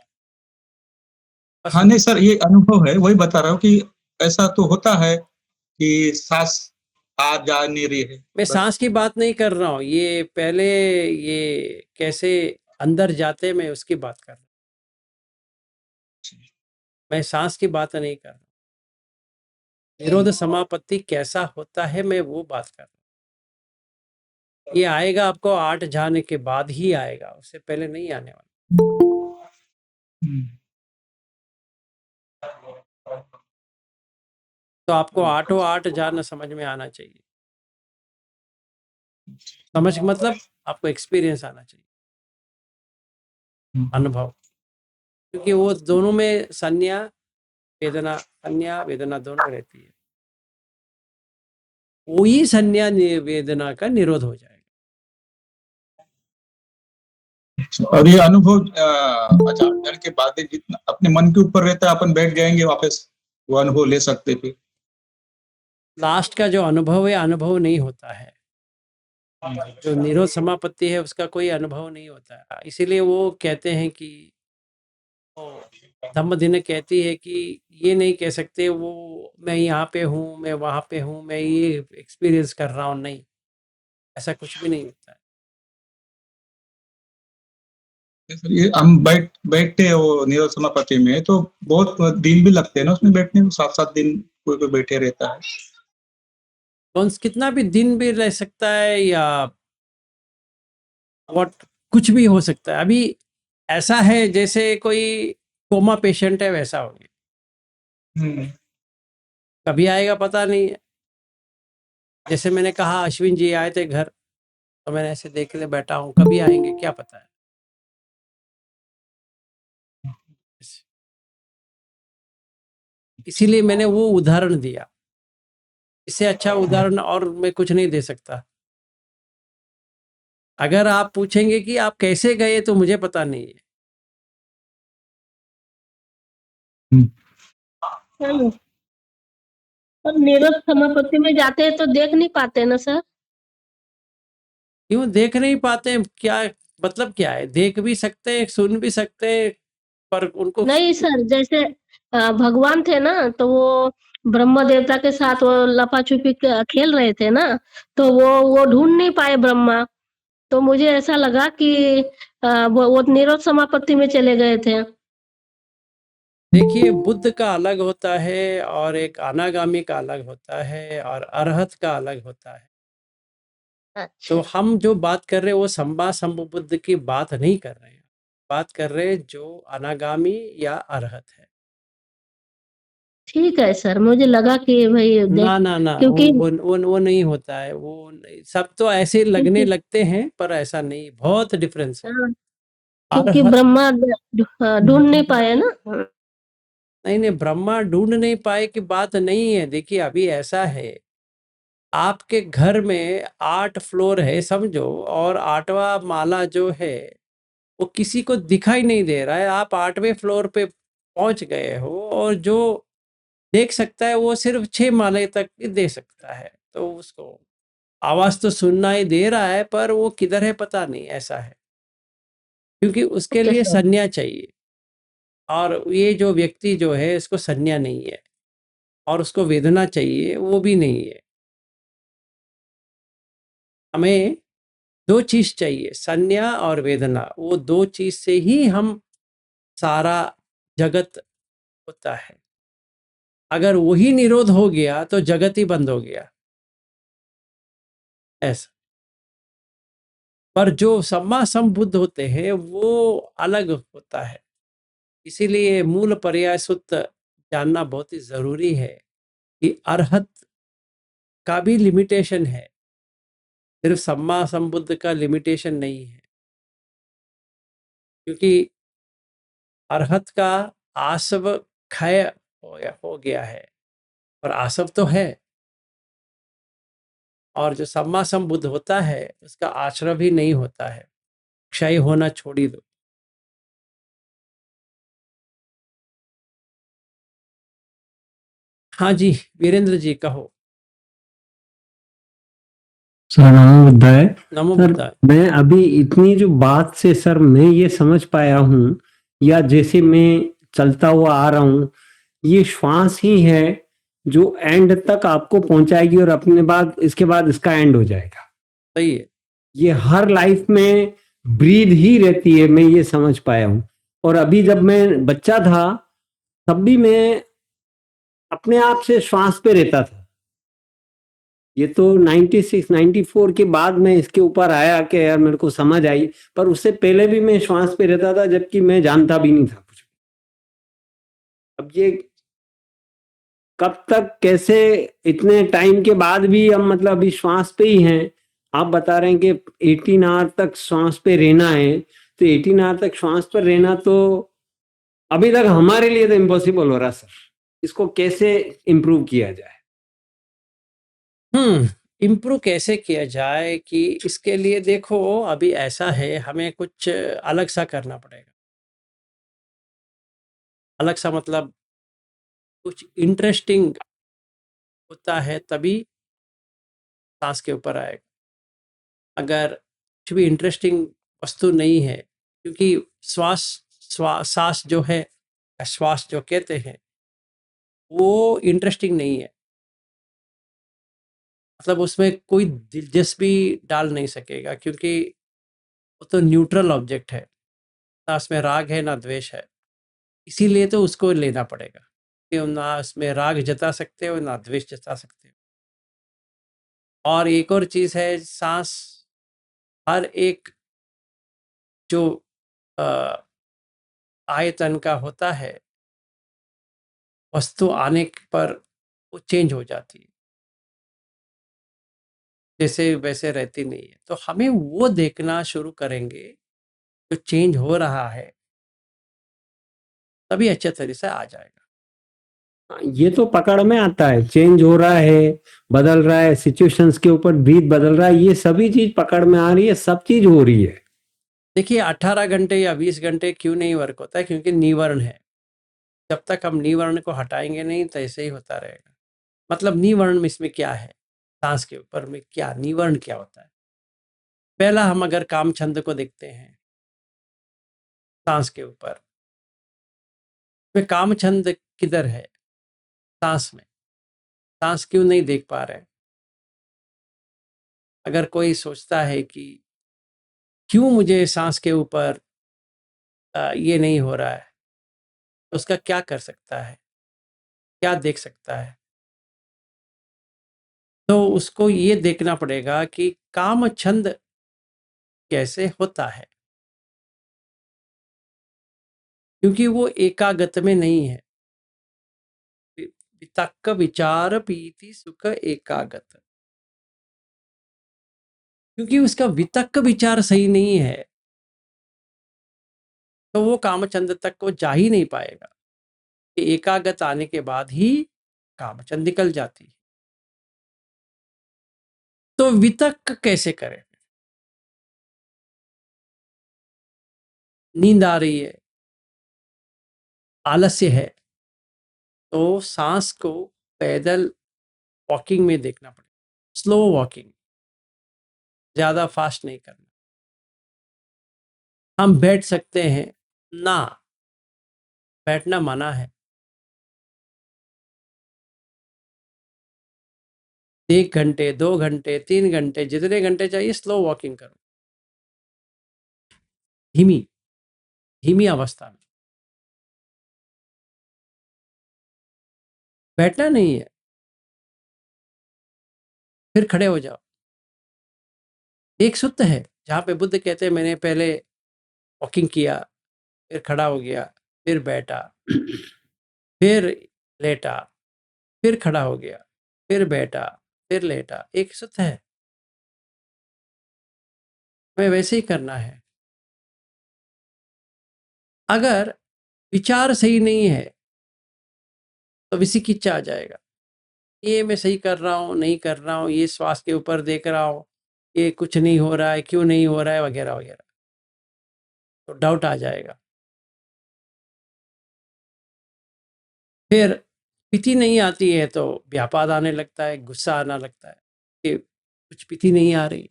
बस हाँ, नहीं सर, ये अनुभव है, वही बता रहा हूँ कि ऐसा तो होता है कि साँस आ जा नहीं रही है, मैं बस। साँस की बात नहीं कर रहा हूँ, ये पहले ये कैसे अंदर जाते मैं उसकी बात कर रहा हूँ, मैं साँस की बात नहीं कर रहा हूँ। निरोध समापत्ति कैसा होता है मैं वो बात कर रहा हूँ। ये आएगा आपको 8 जाने के बाद ही आएगा, उससे पहले नहीं आने वाला। हुँ। तो आपको आठों 8 जान समझ में आना चाहिए। समझ मतलब आपको एक्सपीरियंस आना चाहिए, हुँ, हुँ। अनुभव, क्योंकि वो दोनों में संज्ञा वेदना दोनों रहती है। वही संज्ञा वेदना का निरोध हो जाएगा। और ये अनुभव आचरण के बाद ही जितना अपने मन के ऊपर रहता है, अपन बैठ जाएंगे वापस, वो अनुभव ले सकते फिर। लास्ट का जो अनुभव है, अनुभव नहीं होता है। जो निरोध समापत्ति है उसका कोई अनुभव नहीं होता है, इसीलिए वो कहते हैं कि धम्मदिन कहती है कि ये नहीं कह सकते वो मैं यहाँ पे हूँ, मैं वहाँ पे हूँ, मैं ये एक्सपीरियंस कर रहा हूँ, नहीं, ऐसा कुछ भी नहीं होता है। ये हम बैठते हैं वो नीरज समापति में, तो बहुत दिन भी लगते हैं ना उसमें बैठने में, 7-7 दिन कोई कोई बैठे रहता है। कौन कितना भी दिन भी रह सकता है या व्हाट, कुछ भी हो सकता है। अभी ऐसा है जैसे कोई कोमा पेशेंट है वैसा हो गया, हम्म। कभी आएगा पता नहीं है। जैसे मैंने कहा अश्विन जी आए थे घर, तो मैंने ऐसे देख के बैठा हूँ, कभी आएंगे क्या पता है। इसीलिए मैंने वो उदाहरण दिया, इससे अच्छा उदाहरण और मैं कुछ नहीं दे सकता। अगर आप पूछेंगे कि आप कैसे गए तो मुझे पता नहीं है। हम्म। सर, पर नीरज समापत्ति में जाते हैं तो देख नहीं पाते ना सर। क्यों देख नहीं पाते हैं, क्या मतलब क्या है, देख भी सकते हैं सुन भी सकते हैं, पर उनको नहीं सर, जैसे भगवान थे ना, तो वो ब्रह्मा देवता के साथ वो लपा छुपी खेल रहे थे ना, तो वो ढूंढ नहीं पाए ब्रह्मा। तो मुझे ऐसा लगा कि वो नीरज समापत्ति में चले गए थे। देखिए बुद्ध का अलग होता है और एक अनागामी का अलग होता है और अरहत का अलग होता है। तो अच्छा, हम जो बात कर रहे हैं वो संभा संबुद्ध की बात नहीं कर रहे हैं, बात कर रहे हैं जो अनागामी या अरहत है। ठीक है सर, मुझे लगा कि भाई देख, ना ना ना, क्योंकि वो नहीं होता है, वो नहीं, सब तो ऐसे लगने क्योंकि लगते हैं पर ऐसा नहीं, बहुत डिफरेंस है। हाँ, क्योंकि अरहत, ब्रह्मा ढूंढ नहीं पाए ना। नहीं नहीं, ब्रह्मा ढूंढ नहीं पाए की बात नहीं है। देखिए अभी ऐसा है, आपके घर में 8 फ्लोर है समझो, और 8वां माला जो है वो किसी को दिखाई नहीं दे रहा है। आप 8वें फ्लोर पे पहुंच गए हो और जो देख सकता है वो सिर्फ 6 माले तक ही दे सकता है, तो उसको आवाज तो सुनना ही दे रहा है पर वो किधर है पता नहीं, ऐसा है। क्योंकि उसके ओके लिए सर। संज्ञा चाहिए, और ये जो व्यक्ति जो है इसको संज्ञा नहीं है, और उसको वेदना चाहिए वो भी नहीं है। हमें 2 चीज़ चाहिए, संज्ञा और वेदना, वो 2 चीज़ से ही हम सारा जगत होता है। अगर वही निरोध हो गया तो जगत ही बंद हो गया, ऐसा। पर जो सम्मा संबुद्ध होते हैं वो अलग होता है। इसीलिए मूल पर्याय सूत्र जानना बहुत ही ज़रूरी है। कि अरहत का भी लिमिटेशन है, सिर्फ सम्मा संबुद्ध का लिमिटेशन नहीं है, क्योंकि अरहत का आसव क्षय हो गया है, और आसव तो है, और जो सम्मा संबुद्ध होता है उसका आश्रव ही नहीं होता है, क्षय होना छोड़ ही दो। हाँ जी, वीरेंद्र जी कहो। सर नमो बुद्धाय। नमो सर बुद्धाय। मैं अभी इतनी जो बात से सर मैं ये समझ पाया हूँ, या जैसे मैं चलता हुआ आ रहा हूँ, ये श्वास ही है जो एंड तक आपको पहुंचाएगी, और अपने बाद इसके बाद इसका एंड हो जाएगा। सही है। ये हर लाइफ में ब्रीद ही रहती है, मैं ये समझ पाया हूँ। और अभी जब मैं बच्चा था तब भी मैं अपने आप से श्वास पे रहता था। ये तो 96 94 के बाद मैं इसके ऊपर आया कि यार मेरे को समझ आई, पर उससे पहले भी मैं श्वास पे रहता था, जबकि मैं जानता भी नहीं था कुछ। अब ये कब तक, कैसे, इतने टाइम के बाद भी हम मतलब अभी श्वास पे ही हैं। आप बता रहे हैं कि 18 आवर तक श्वास पे रहना है, तो 18 आवर तक श्वास पर रहना तो अभी तक हमारे लिए तो इम्पॉसिबल हो रहा सर। इसको कैसे इम्प्रूव किया जाए? इम्प्रूव कैसे किया जाए कि इसके लिए देखो, अभी ऐसा है, हमें कुछ अलग सा करना पड़ेगा। अलग सा मतलब कुछ इंटरेस्टिंग होता है तभी सांस के ऊपर आएगा। अगर कुछ भी इंटरेस्टिंग वस्तु नहीं है, क्योंकि सांस जो है, श्वास जो कहते हैं, वो इंटरेस्टिंग नहीं है, मतलब उसमें कोई दिलचस्पी डाल नहीं सकेगा, क्योंकि वो तो न्यूट्रल ऑब्जेक्ट है, ना उसमें राग है ना द्वेष है। इसीलिए तो उसको लेना पड़ेगा कि ना उसमें राग जता सकते हो ना द्वेष जता सकते हो। और एक और चीज़ है, सांस हर एक जो आयतन का होता है, वस्तु आने पर वो चेंज हो जाती है, जैसे वैसे रहती नहीं है। तो हमें वो देखना शुरू करेंगे जो चेंज हो रहा है, तभी अच्छे तरह से आ जाएगा। ये तो पकड़ में आता है, चेंज हो रहा है, बदल रहा है, सिचुएशंस के ऊपर ब्रीथ बदल रहा है, ये सभी चीज पकड़ में आ रही है, सब चीज हो रही है। देखिए 18 घंटे या 20 घंटे क्यों नहीं वर्क होता है? क्योंकि निवर्ण है। जब तक हम निवर्ण को हटाएंगे नहीं तो ऐसे ही होता रहेगा। मतलब निवर्ण में इसमें क्या है, सांस के ऊपर में क्या निवर्ण क्या होता है? पहला हम अगर काम छंद को देखते हैं सांस के ऊपर, में काम छंद किधर है? सांस में। सांस क्यों नहीं देख पा रहे? अगर कोई सोचता है कि क्यों मुझे सांस के ऊपर ये नहीं हो रहा है, तो उसका क्या कर सकता है, क्या देख सकता है? तो उसको ये देखना पड़ेगा कि काम छंद कैसे होता है, क्योंकि वो एकागत में नहीं है। वितक्क विचार पीति सुख एकागत, क्योंकि उसका वितक्क विचार सही नहीं है, तो वो कामचंद तक को जा ही नहीं पाएगा। एकागत आने के बाद ही कामचंद निकल जाती है। तो वितक्क कैसे करें? नींद आ रही है, आलस्य है, तो सांस को पैदल वॉकिंग में देखना पड़ेगा, स्लो वॉकिंग, ज्यादा फास्ट नहीं करना। हम बैठ सकते हैं ना, बैठना मना है। 1 घंटे 2 घंटे 3 घंटे जितने घंटे चाहिए स्लो वॉकिंग करो, धीमी धीमी अवस्था में। बैठना नहीं है, फिर खड़े हो जाओ। एक सूत्र है जहाँ पे बुद्ध कहते हैं मैंने पहले वॉकिंग किया, फिर खड़ा हो गया, फिर बैठा, फिर लेटा, फिर खड़ा हो गया, फिर बैठा, फिर लेटा, एक सुत है। हमें वैसे ही करना है। अगर विचार सही नहीं है तो विसिकिच्चा आ जाएगा। ये मैं सही कर रहा हूँ, नहीं कर रहा हूँ, ये श्वास के ऊपर देख रहा हूँ, ये कुछ नहीं हो रहा है, क्यों नहीं हो रहा है, वगैरह वगैरह, तो डाउट आ जाएगा। फिर पीति नहीं आती है तो व्यापाद आने लगता है, गुस्सा आना लगता है कि कुछ पीति नहीं आ रही।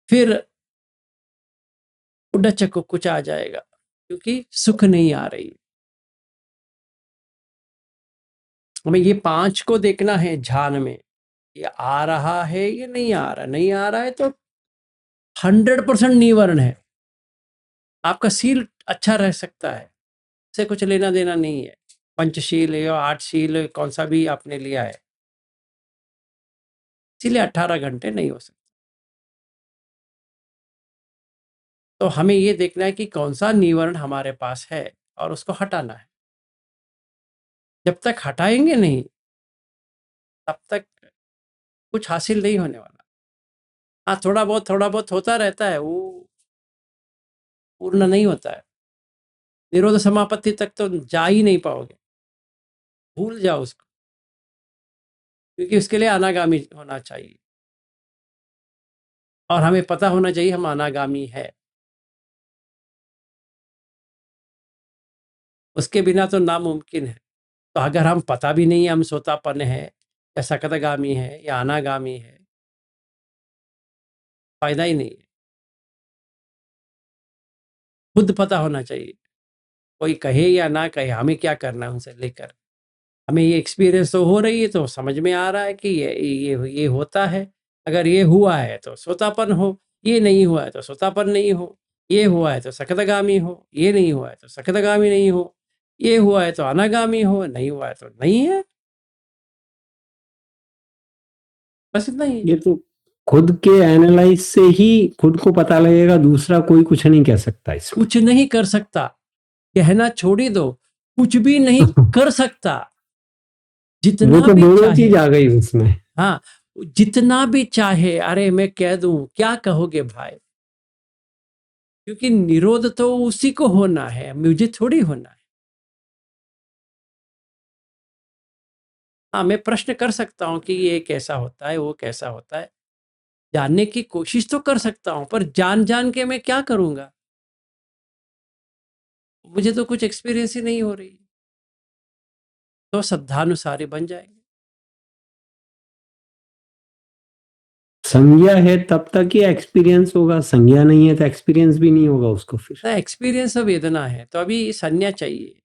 फिर उड्डचक को कुछ आ जाएगा क्योंकि सुख नहीं आ रही। हमें ये 5 को देखना है ध्यान में, ये आ रहा है, ये नहीं आ रहा, नहीं आ रहा है तो 100% निवरण है। आपका शील अच्छा रह सकता है, इससे कुछ लेना देना नहीं है। पंचशील या 8 शील कौन सा भी आपने लिया है, इसीलिए 18 घंटे नहीं हो सकते। तो हमें ये देखना है कि कौन सा निवरण हमारे पास है और उसको हटाना है। जब तक हटाएंगे नहीं तब तक कुछ हासिल नहीं होने वाला। हाँ, थोड़ा बहुत होता रहता है, वो पूर्ण नहीं होता है। निरोध समापत्ति तक तो जा ही नहीं पाओगे, भूल जाओ उसको, क्योंकि उसके लिए अनागामी होना चाहिए और हमें पता होना चाहिए हम अनागामी है। उसके बिना तो नामुमकिन है। तो अगर हम पता भी नहीं है हम सोतापन्न है या सकतगामी है या अनागामी है, फायदा ही नहीं है। खुद पता होना चाहिए, कोई कहे या ना कहे, हमें क्या करना है उनसे लेकर। हमें ये एक्सपीरियंस तो हो रही है, तो समझ में आ रहा है कि ये होता है। अगर ये हुआ है तो सोतापन हो, ये नहीं हुआ है तो सोतापन नहीं हो, ये हुआ है तो सकतगामी हो, ये नहीं हुआ है तो सकतगामी नहीं हो, ये हुआ है तो अनागामी हो, नहीं हुआ है तो नहीं है। बस इतना ही है। ये तो खुद के एनालाइज से ही खुद को पता लगेगा, दूसरा कोई कुछ नहीं कह सकता इसमें। कुछ नहीं कर सकता, कहना छोड़ ही दो, कुछ भी नहीं कर सकता। वो जितना तो भी दोनों चाहे, चीज आ गई उसमें। हाँ, जितना भी चाहे, अरे मैं कह दूं, क्या कहोगे भाई? क्योंकि निरोध तो उसी को होना है, मुझे थोड़ी होना है। हाँ, मैं प्रश्न कर सकता हूँ कि ये कैसा होता है, वो कैसा होता है, जानने की कोशिश तो कर सकता हूँ, पर जान जान के मैं क्या करूंगा? मुझे तो कुछ एक्सपीरियंस ही नहीं हो रही। तो श्रद्धानुसार ही बन जाएंगे। संज्ञा है तब तक ही एक्सपीरियंस होगा, संज्ञा नहीं है तो एक्सपीरियंस भी नहीं होगा उसको फिर। एक्सपीरियंस वेदना है तो अभी संज्ञा चाहिए।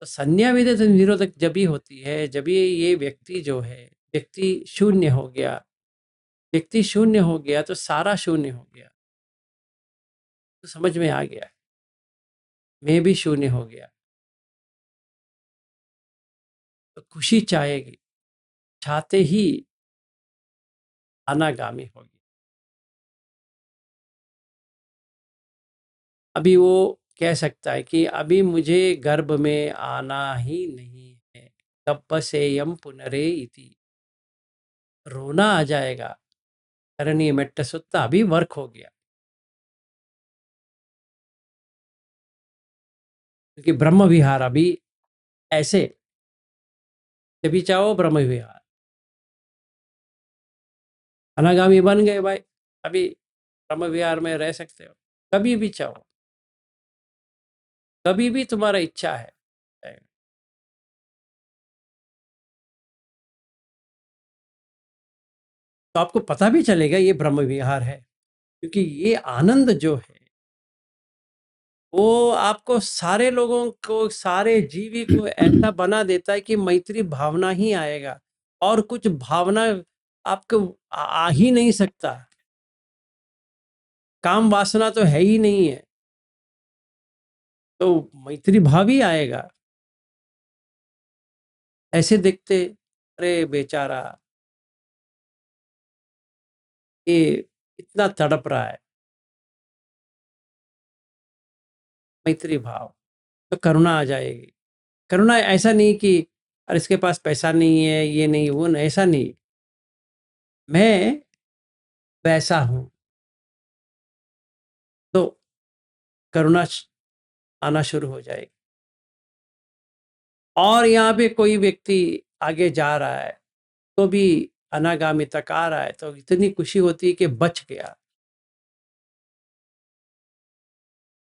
तो संज्ञा वेद निरोधक जब ही होती है जब ये व्यक्ति जो है, व्यक्ति शून्य हो गया। व्यक्ति शून्य हो गया तो सारा शून्य हो गया। तो समझ में आ गया, मैं भी शून्य हो गया। तो खुशी चाहेगी, चाहते ही अनागामी होगी। अभी वो कह सकता है कि अभी मुझे गर्भ में आना ही नहीं है, तपसेयम पुनरे इति। रोना आ जाएगा, करणीय मेट्ट सुत्ता, अभी वर्क हो गया। क्योंकि ब्रह्म विहार अभी ऐसे, जब चाहो ब्रह्म विहार, अनागामी बन गए भाई, अभी ब्रह्म विहार में रह सकते हो कभी भी चाहो, कभी भी तुम्हारा इच्छा है। तो आपको पता भी चलेगा ये ब्रह्म विहार है, क्योंकि ये आनंद जो है वो आपको सारे लोगों को, सारे जीवी को ऐसा बना देता है कि मैत्री भावना ही आएगा और कुछ भावना आपको आ ही नहीं सकता। काम वासना तो है ही नहीं है, तो मैत्री भाव ही आएगा। ऐसे देखते, अरे बेचारा ये इतना तड़प रहा है, मैत्री भाव। तो करुणा आ जाएगी। करुणा ऐसा नहीं कि अरे इसके पास पैसा नहीं है, ये नहीं, वो नहीं, ऐसा नहीं। मैं वैसा हूँ, तो करुणा आना शुरू हो जाएगी। और यहाँ पे कोई व्यक्ति आगे जा रहा है, तो भी अनागामी तक आ रहा है, तो इतनी खुशी होती है कि बच गया।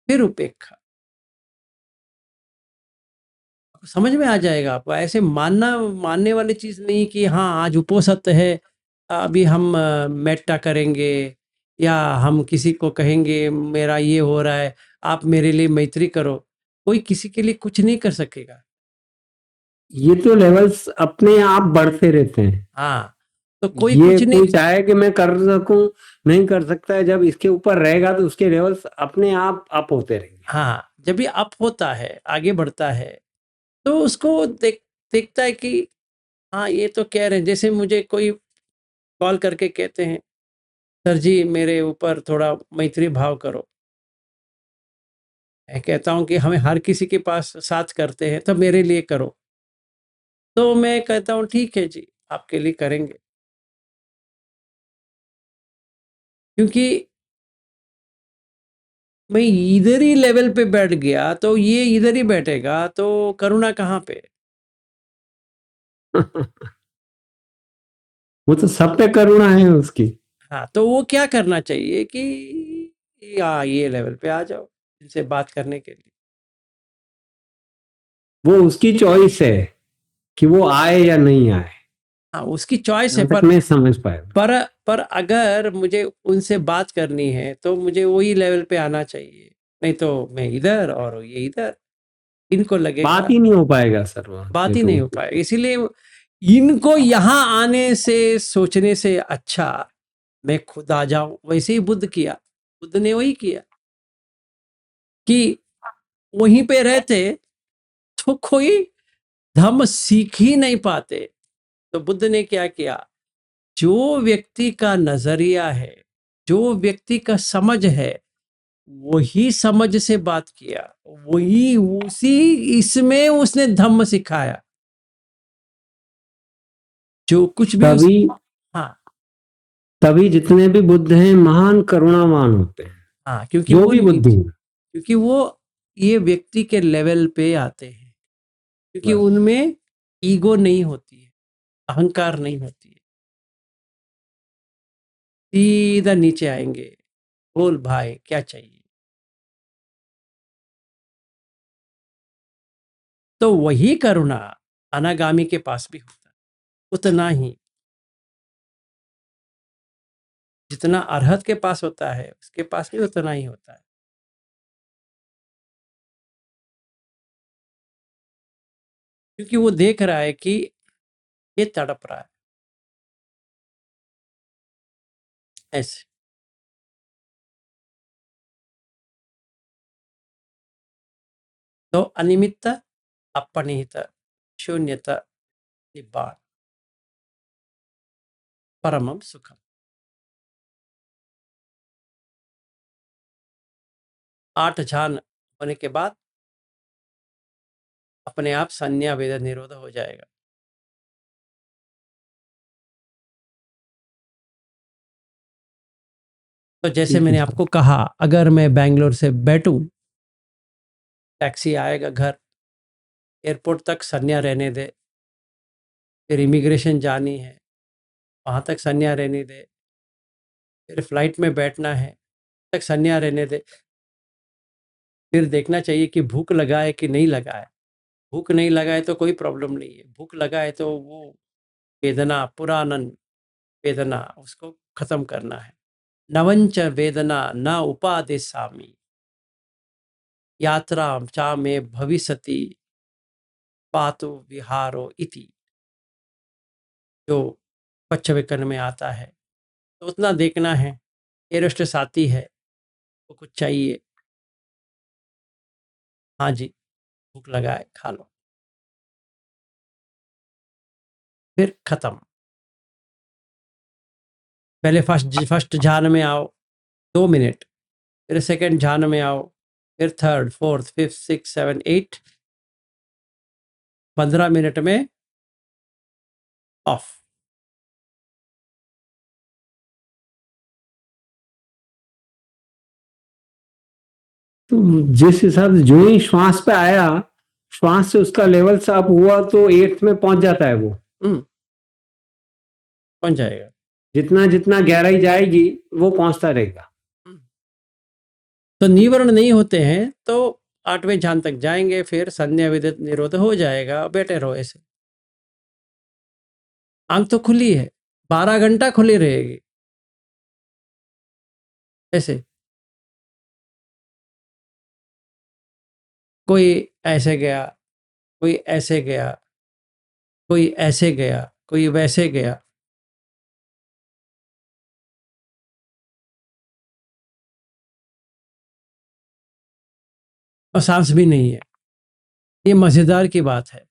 फिर उपेक्षा, समझ में आ जाएगा आपको। ऐसे मानने वाली चीज नहीं कि हाँ आज उपोषित है, अभी हम मेट्टा करेंगे, या हम किसी को कहेंगे मेरा ये हो रहा है, आप मेरे लिए मैत्री करो। कोई किसी के लिए कुछ नहीं कर सकेगा। ये तो लेवल्स अपने आप बढ़ते रहते हैं। हाँ, तो कोई ये कुछ नहीं कोई चाहे कि मैं कर सकूं, नहीं कर सकता है। जब इसके ऊपर रहेगा तो उसके लेवल्स अपने आप अप होते रहेंगे। हाँ, जब भी अप होता है, आगे बढ़ता है, तो उसको देखता है कि हाँ ये तो कह रहे हैं। जैसे मुझे कोई कॉल करके कहते हैं सर जी मेरे ऊपर थोड़ा मैत्री भाव करो, मैं कहता हूँ कि हमें हर किसी के पास साथ करते हैं, तो मेरे लिए करो। तो मैं कहता हूँ ठीक है जी, आपके लिए करेंगे। क्योंकि मैं इधर ही लेवल पे बैठ गया, तो ये इधर ही बैठेगा, तो करुणा कहाँ पे? वो तो सब पे करुणा है उसकी। हाँ, तो वो क्या करना चाहिए कि ये लेवल पे आ जाओ इनसे बात करने के लिए। वो उसकी चॉइस है कि वो आए या नहीं आए। हाँ, उसकी चॉइस है, जहाँ तक मैं समझ पाया। पर अगर मुझे उनसे बात करनी है, तो मुझे वही लेवल पे आना चाहिए। नहीं तो मैं इधर और ये इधर, इनको लगेगा बात ही नहीं हो पाएगा सर वहाँ बात पे ही तो। नहीं हो पाएगा। इसीलिए इनको यहाँ आने से, सोचने से अच्छा मैं खुद आ जाऊं। वैसे ही बुद्ध किया, बुद्ध ने वही किया कि वहीं पे रहते तो कोई धम्म सीख ही नहीं पाते। तो बुद्ध ने क्या किया, जो व्यक्ति का नजरिया है, जो व्यक्ति का समझ है, वही समझ से बात किया, वही उसी इसमें उसने धम्म सिखाया। जो कुछ भी उस तभी हाँ तभी जितने भी बुद्ध हैं महान करुणावान होते हैं। हाँ, क्योंकि जो वो भी बुद्ध हैं क्योंकि वो ये व्यक्ति के लेवल पे आते हैं, क्योंकि बस। उनमें ईगो नहीं होती है, अहंकार नहीं होती है। सीधा नीचे आएंगे, बोल भाई क्या चाहिए। तो वही करुणा अनागामी के पास भी होता है, उतना ही जितना अरहत के पास होता है, उसके पास भी उतना ही होता है। क्योंकि वो देख रहा है कि ये तड़प रहा है ऐसे। तो अनिमित्त, अपनिहित, शून्यता, निब्बाण, परमम सुखम। 8 ध्यान होने के बाद अपने आप संज्ञा वेद निरोध हो जाएगा। तो जैसे ठीक है मैंने सर। आपको कहा, अगर मैं बैंगलोर से बैठूं, टैक्सी आएगा घर, एयरपोर्ट तक संज्ञा रहने दे, फिर इमिग्रेशन जानी है, वहाँ तक संज्ञा रहने दे, फिर फ्लाइट में बैठना है, तक संज्ञा रहने दे। फिर देखना चाहिए कि भूख लगा है कि नहीं लगा है। भूख नहीं लगा है तो कोई प्रॉब्लम नहीं है, भूख लगा है तो वो वेदना, पुरानन वेदना, उसको खत्म करना है। नवंच वेदना न उपादेशामि, यात्रा चा में भविष्यति पातु विहारो इति, जो पच्छविकन में आता है। तो उतना देखना है। एरस्ट साथी है, वो कुछ चाहिए, हाँ जी भूख लगा है खा लो, फिर खत्म। पहले फर्स्ट ध्यान में आओ 2 मिनट, फिर सेकंड ध्यान में आओ फिर third, fourth, fifth, six, 7, 8, 15 minute में ऑफ। तो जिस हिसाब से जो ही श्वास पे आया, श्वास से उसका लेवल से अप हुआ तो 8th में पहुंच जाता है वो। पहुंच जाएगा। जितना जितना गहराई जाएगी वो पहुंचता रहेगा। तो निवरण नहीं होते हैं तो 8वें ध्यान तक जाएंगे, फिर संध्या विदित निरोध हो जाएगा। बैठे रहो ऐसे, आंख तो खुली है, 12 घंटा खुली रहेगी ऐसे। कोई ऐसे गया, कोई ऐसे गया, कोई ऐसे गया, कोई वैसे गया। और सांस भी नहीं है। ये मजेदार की बात है।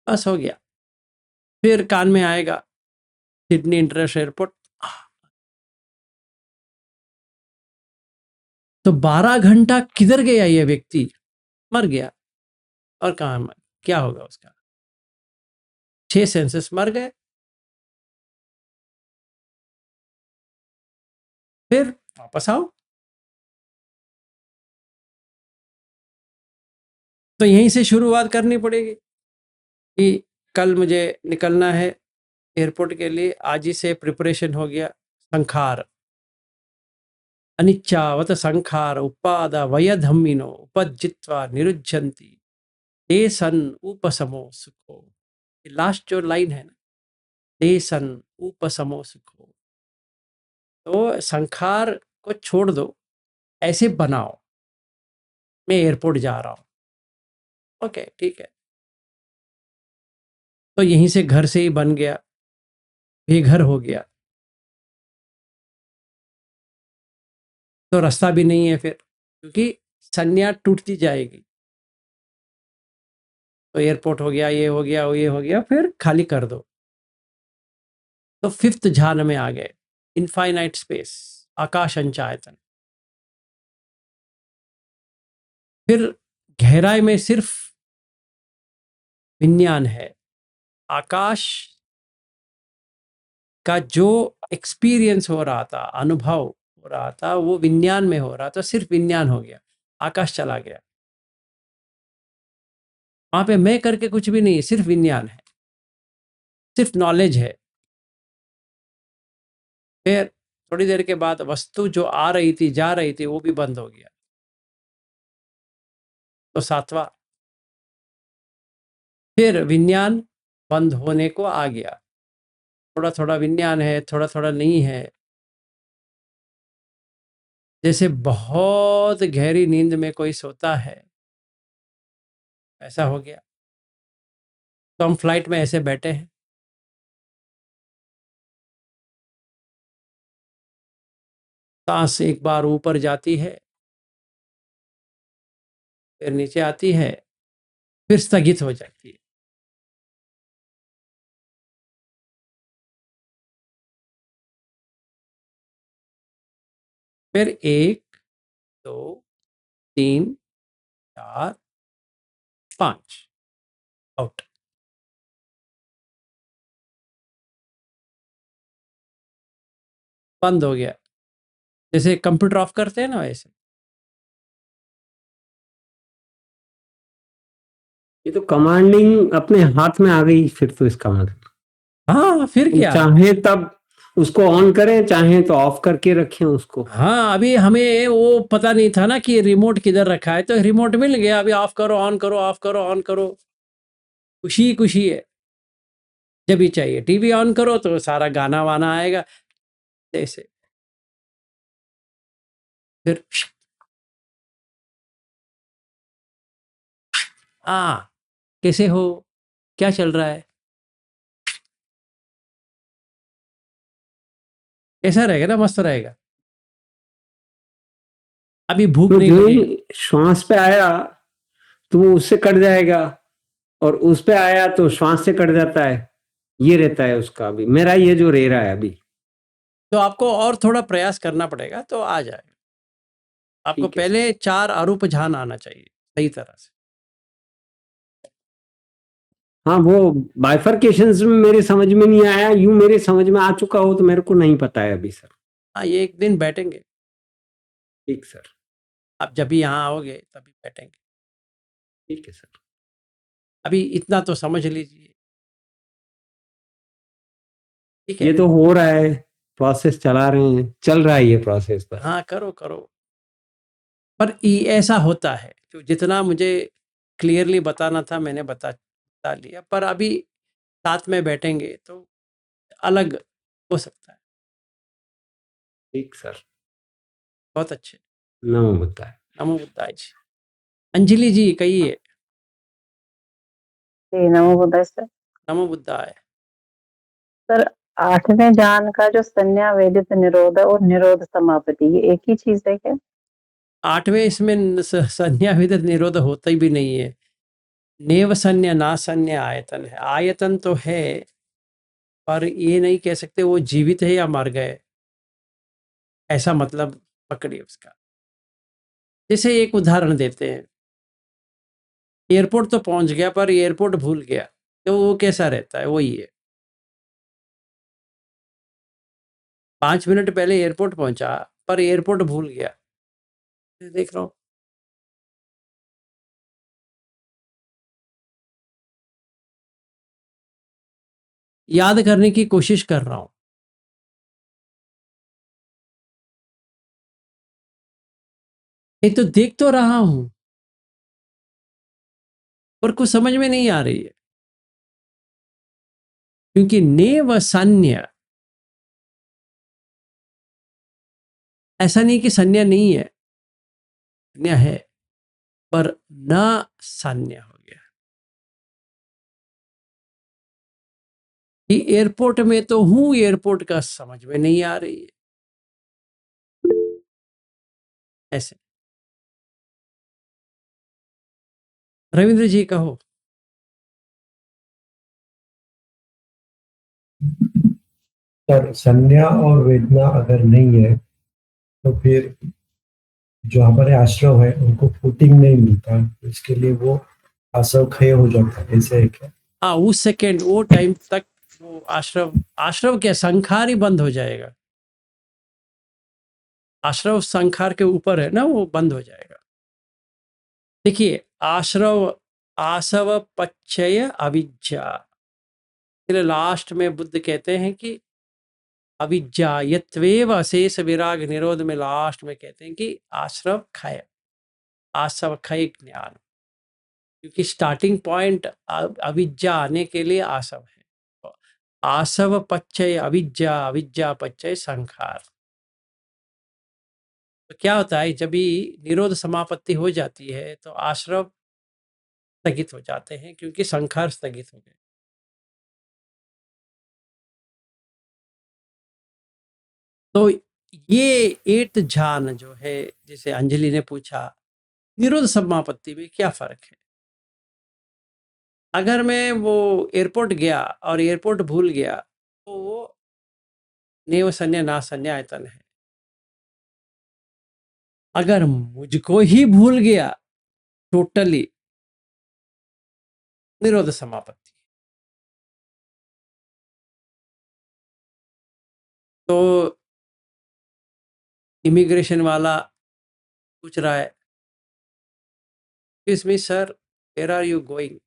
बस हो गया। फिर कान में आएगा सिडनी इंटरनेशनल एयरपोर्ट। तो 12 घंटा किधर गया ये व्यक्ति? मर गया। और कहाँ मर, क्या होगा उसका? 6 सेंसेस मर गए। फिर वापस आओ। तो यहीं से शुरुआत करनी पड़ेगी कि कल मुझे निकलना है एयरपोर्ट के लिए, आज ही से प्रिपरेशन हो गया। संखार अनिच्चावत संखार उपाद वयधम्मिनो उपजित्वा निरुज्जन्ति ते सन उपसमो सुखो। लास्ट जो लाइन है ना, ते सन उपसमो सुखो। तो संखार को छोड़ दो, ऐसे बनाओ मैं एयरपोर्ट जा रहा हूँ। ओके ठीक है। तो यहीं से घर से ही बन गया, बेघर हो गया। तो रास्ता भी नहीं है फिर, क्योंकि संज्ञा टूटती जाएगी। तो एयरपोर्ट हो गया, ये हो गया, वो ये हो गया, फिर खाली कर दो। तो 5th ध्यान में आ गए, इनफाइनाइट स्पेस, आकाश अंचायतन। फिर गहराई में सिर्फ विज्ञान है। आकाश का जो एक्सपीरियंस हो रहा था, अनुभव हो रहा था, वो विज्ञान में हो रहा था। सिर्फ विज्ञान हो गया, आकाश चला गया। वहां पे मैं करके कुछ भी नहीं है, सिर्फ विज्ञान है, सिर्फ नॉलेज है। फिर थोड़ी देर के बाद वस्तु जो आ रही थी, जा रही थी, वो भी बंद हो गया। तो 7वां, फिर विज्ञान बंद होने को आ गया। थोड़ा थोड़ा विज्ञान है, थोड़ा थोड़ा नहीं है। जैसे बहुत गहरी नींद में कोई सोता है, ऐसा हो गया। तो हम फ्लाइट में ऐसे बैठे हैं, सांस एक बार ऊपर जाती है, फिर नीचे आती है, फिर स्थगित हो जाती है। फिर 1, 2, 3, 4, 5 आउट। बंद हो गया। जैसे कंप्यूटर ऑफ करते हैं ना, वैसे। ये तो कमांडिंग अपने हाथ में आ गई फिर तो इसका मतलब। हाँ, फिर क्या? चाहे तब उसको ऑन करें, चाहे तो ऑफ करके रखें उसको। हाँ, अभी हमें वो पता नहीं था ना कि रिमोट किधर रखा है, तो रिमोट मिल गया। अभी ऑफ करो, ऑन करो, ऑफ करो, ऑन करो, खुशी खुशी है। जब भी चाहिए टीवी ऑन करो तो सारा गाना वाना आएगा जैसे। फिर कैसे हो, क्या चल रहा है, ऐसा रहेगा ना, मस्त रहेगा। अभी भूख तो नहीं जो लगी। ही श्वास पे आया तो वो उससे कट जाएगा, और उस पे आया तो श्वास से कट जाता है। ये रहता है उसका। अभी मेरा ये जो रह रहा है अभी। तो आपको और थोड़ा प्रयास करना पड़ेगा तो आ जाएगा। आपको ठीक है पहले 4 अरूप ध्यान आना चाहिए सही तरह से। हाँ, वो बाइफरकेशंस में मेरे समझ में नहीं आया, यूं मेरे समझ में आ चुका हो तो मेरे को नहीं पता है अभी सर। हाँ, ये एक दिन बैठेंगे, ठीक सर। आप जब भी यहाँ आओगे तभी बैठेंगे। ठीक है सर। अभी इतना तो समझ लीजिए। ठीक ये है? तो हो रहा है, प्रोसेस चला रहे हैं, चल रहा है ये प्रोसेस बस। हाँ, करो, करो। पर ऐसा होता है, तो जितना मुझे क्लियरली बताना था मैंने बता लिया, पर अभी साथ में बैठेंगे तो अलग हो सकता है। ठीक सर। बहुत अच्छे। नमो बुद्धाय। नमो बुद्धाय जी। अंजलि जी कहिए। जी, नमो बुद्धाय सर। नमो बुद्धाय। सर, 8वें ज्ञान का जो संज्ञा वेदित निरोध और निरोध समापति, ये एक ही चीज है क्या? 8वें इसमें संज्ञा विदित निरोध होता ही भी नहीं है। नेव संज्ञा ना संज्ञा आयतन है। आयतन तो है, पर ये नहीं कह सकते वो जीवित है या मर गए, ऐसा मतलब पकड़िए उसका। जैसे एक उदाहरण देते हैं, एयरपोर्ट तो पहुंच गया पर एयरपोर्ट भूल गया, तो वो कैसा रहता है? वही है, 5 मिनट पहले एयरपोर्ट पहुंचा पर एयरपोर्ट भूल गया। देख रहा हूं, याद करने की कोशिश कर रहा हूं, नहीं तो देख तो रहा हूं पर कुछ समझ में नहीं आ रही है, क्योंकि नेव संज्ञा, ऐसा नहीं कि संज्ञा नहीं है, संज्ञा है, पर न संज्ञा हो गया कि एयरपोर्ट में तो हूं, एयरपोर्ट का समझ में नहीं आ रही है, ऐसे। रविंद्र जी कहो। सर, संज्ञा और वेदना अगर नहीं है तो फिर जो हमारे आश्रव है उनको फूटिंग नहीं मिलता, इसके लिए वो आश्रव क्षय हो जाता है, ऐसे है क्या? हाँ, उस सेकेंड वो टाइम तक वो आश्रव क्या, संखार ही बंद हो जाएगा। आश्रव संखार के ऊपर है ना, वो बंद हो जाएगा। देखिए, आसव पच्चय अविज्ञा, फिर लास्ट में बुद्ध कहते हैं कि अविज्ञा यत्वेव अशेष विराग निरोध में लास्ट में कहते हैं कि आश्रव क्षय, आसव क्षय ज्ञान, क्योंकि स्टार्टिंग पॉइंट अविज्ञा आने के लिए आसव है। तो आसव पच्चय अविज्ञा, अविज्ञा पच्चय संखार। तो क्या होता है, जब भी निरोध समापत्ति हो जाती है तो आश्रव स्थगित हो जाते हैं, क्योंकि संखार स्थगित हो गए। तो ये 8 ध्यान जो है, जैसे अंजलि ने पूछा, निरोध समापत्ति में क्या फर्क है? अगर मैं वो एयरपोर्ट गया और एयरपोर्ट भूल गया तो वो नेव संज्ञा ना संज्ञा आयतन है। अगर मुझको ही भूल गया टोटली, निरोध समापत्ति। तो इमिग्रेशन वाला पूछ रहा है, excuse me sir, where are you going?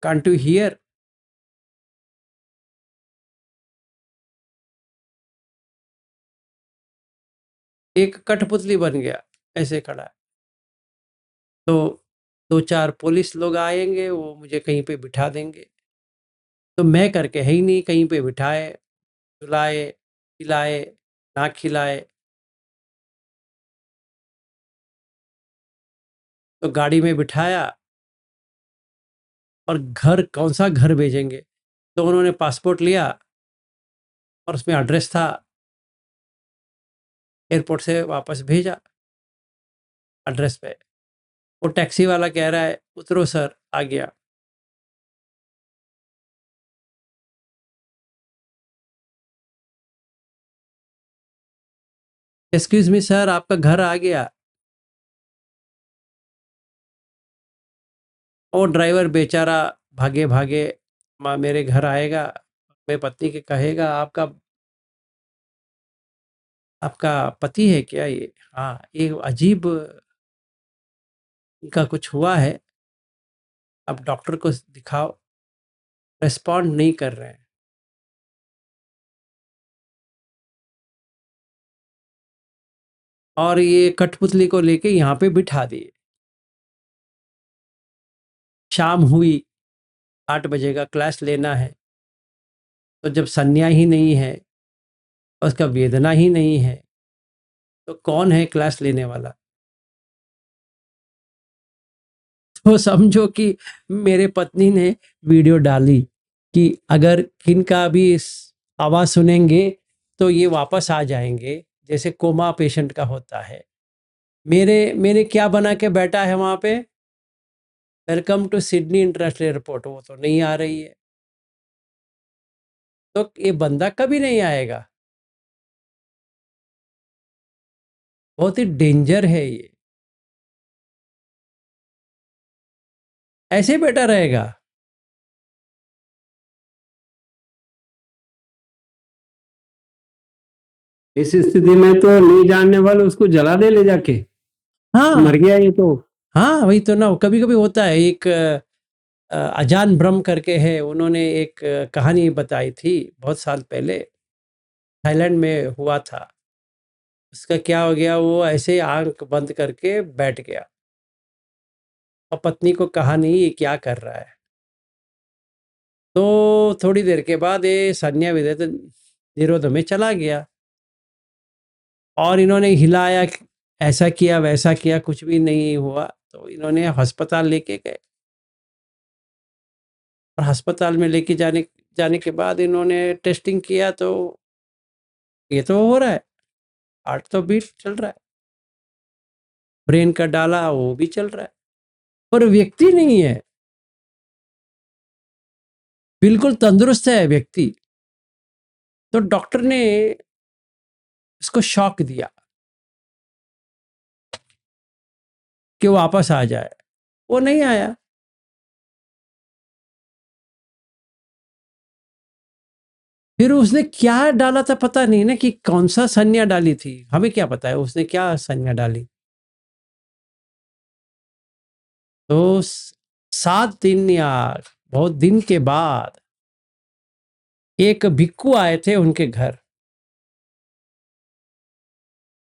Can't you hear? एक कठपुतली बन गया, ऐसे खड़ा है। तो 2-4 पुलिस लोग आएंगे, वो मुझे कहीं पे बिठा देंगे। तो मैं करके है ही नहीं, कहीं पे बिठाए, सुलाए, खिलाए, ना खिलाए। तो गाड़ी में बिठाया और घर, कौन सा घर भेजेंगे? तो उन्होंने पासपोर्ट लिया और उसमें एड्रेस था, एयरपोर्ट से वापस भेजा एड्रेस पे। वो टैक्सी वाला कह रहा है उतरो सर, आ गया। एक्सक्यूज मी सर, आपका घर आ गया। वो ड्राइवर बेचारा भागे भागे मेरे घर आएगा, मेरी पत्नी के कहेगा आपका आपका पति है क्या ये? हाँ, ये अजीब इनका कुछ हुआ है, अब डॉक्टर को दिखाओ। रिस्पॉन्ड नहीं कर रहे हैं। और ये कठपुतली को लेके यहाँ पे बिठा दिए। शाम हुई, 8 बजे का क्लास लेना है, तो जब संज्ञा ही नहीं है, उसका वेदना ही नहीं है, तो कौन है क्लास लेने वाला? तो समझो कि मेरे पत्नी ने वीडियो डाली कि अगर किनका भी इस आवाज़ सुनेंगे तो ये वापस आ जाएंगे, जैसे कोमा पेशेंट का होता है। मेरे मेरे क्या बना के बैठा है वहाँ पे, welcome to Sydney International Airport, वो तो नहीं आ रही है। तो ये बंदा कभी नहीं आएगा। बहुत ही डेंजर है ये, ऐसे बैठा रहेगा। इस स्थिति में तो नहीं जानने वाले उसको जला दे ले जाके, हाँ मर गया ये तो। हाँ, वही तो ना, कभी कभी होता है। एक अजान ब्रह्म करके है, उन्होंने एक कहानी बताई थी बहुत साल पहले, थाईलैंड में हुआ था। उसका क्या हो गया, वो ऐसे आंख बंद करके बैठ गया और पत्नी को कहा नहीं ये क्या कर रहा है। तो थोड़ी देर के बाद ये संज्ञा विधेयक निरोध में चला गया और इन्होंने हिलाया, ऐसा किया वैसा किया, कुछ भी नहीं हुआ। तो इन्होंने अस्पताल लेके गए और अस्पताल में लेके जाने के बाद इन्होंने टेस्टिंग किया, तो ये तो हो रहा है, हार्ट तो बीट चल रहा है, ब्रेन का डाला वो भी चल रहा है, पर व्यक्ति नहीं है, बिल्कुल तंदुरुस्त है व्यक्ति। तो डॉक्टर ने इसको शॉक दिया कि वापस आ जाए, वो नहीं आया। फिर उसने क्या डाला था पता नहीं ना, कि कौन सा संज्ञा डाली थी, हमें क्या पता है उसने क्या संज्ञा डाली। तो 7 दिन या बहुत दिन के बाद एक भिक्खु आए थे उनके घर,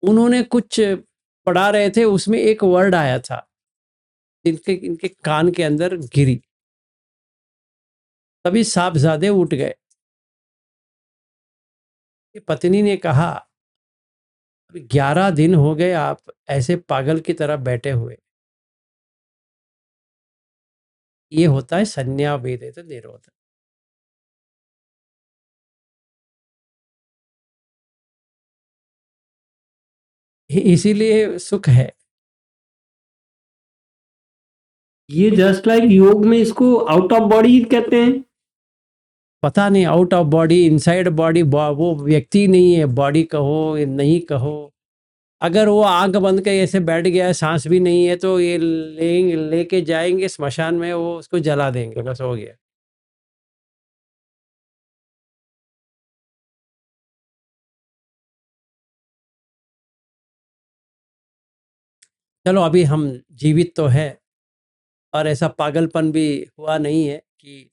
उन्होंने कुछ पढ़ा रहे थे, उसमें एक वर्ड आया था, इनके कान के अंदर गिरी, तभी साहबजादे उठ गए। पत्नी ने कहा 11 दिन हो गए आप ऐसे पागल की तरह बैठे हुए। ये होता है संज्ञा वेदित निरोध। इसीलिए सुख है। ये जस्ट लाइक योग में इसको आउट ऑफ बॉडी कहते हैं। पता नहीं, out of body, inside body, वो व्यक्ति नहीं है, बॉडी कहो नहीं कहो। अगर वो आंख बंद के ऐसे बैठ गया, सांस भी नहीं है, तो ये लेके जाएंगे स्मशान में, वो उसको जला देंगे, बस हो गया। चलो अभी हम जीवित तो है और ऐसा पागलपन भी हुआ नहीं है कि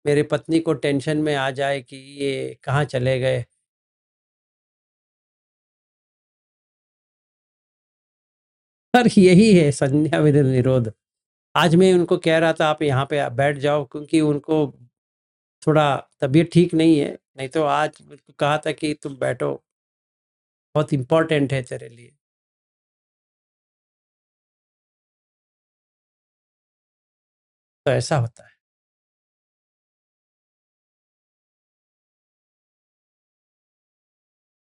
मेरे पत्नी को टेंशन में आ जाए कि ये कहाँ चले गए। पर यही है संध्या विधि निरोध। आज मैं उनको कह रहा था आप यहाँ पे बैठ जाओ, क्योंकि उनको थोड़ा तबीयत ठीक नहीं है, नहीं तो आज उनको कहा था कि तुम बैठो, बहुत इम्पोर्टेंट है तेरे लिए। तो ऐसा होता है।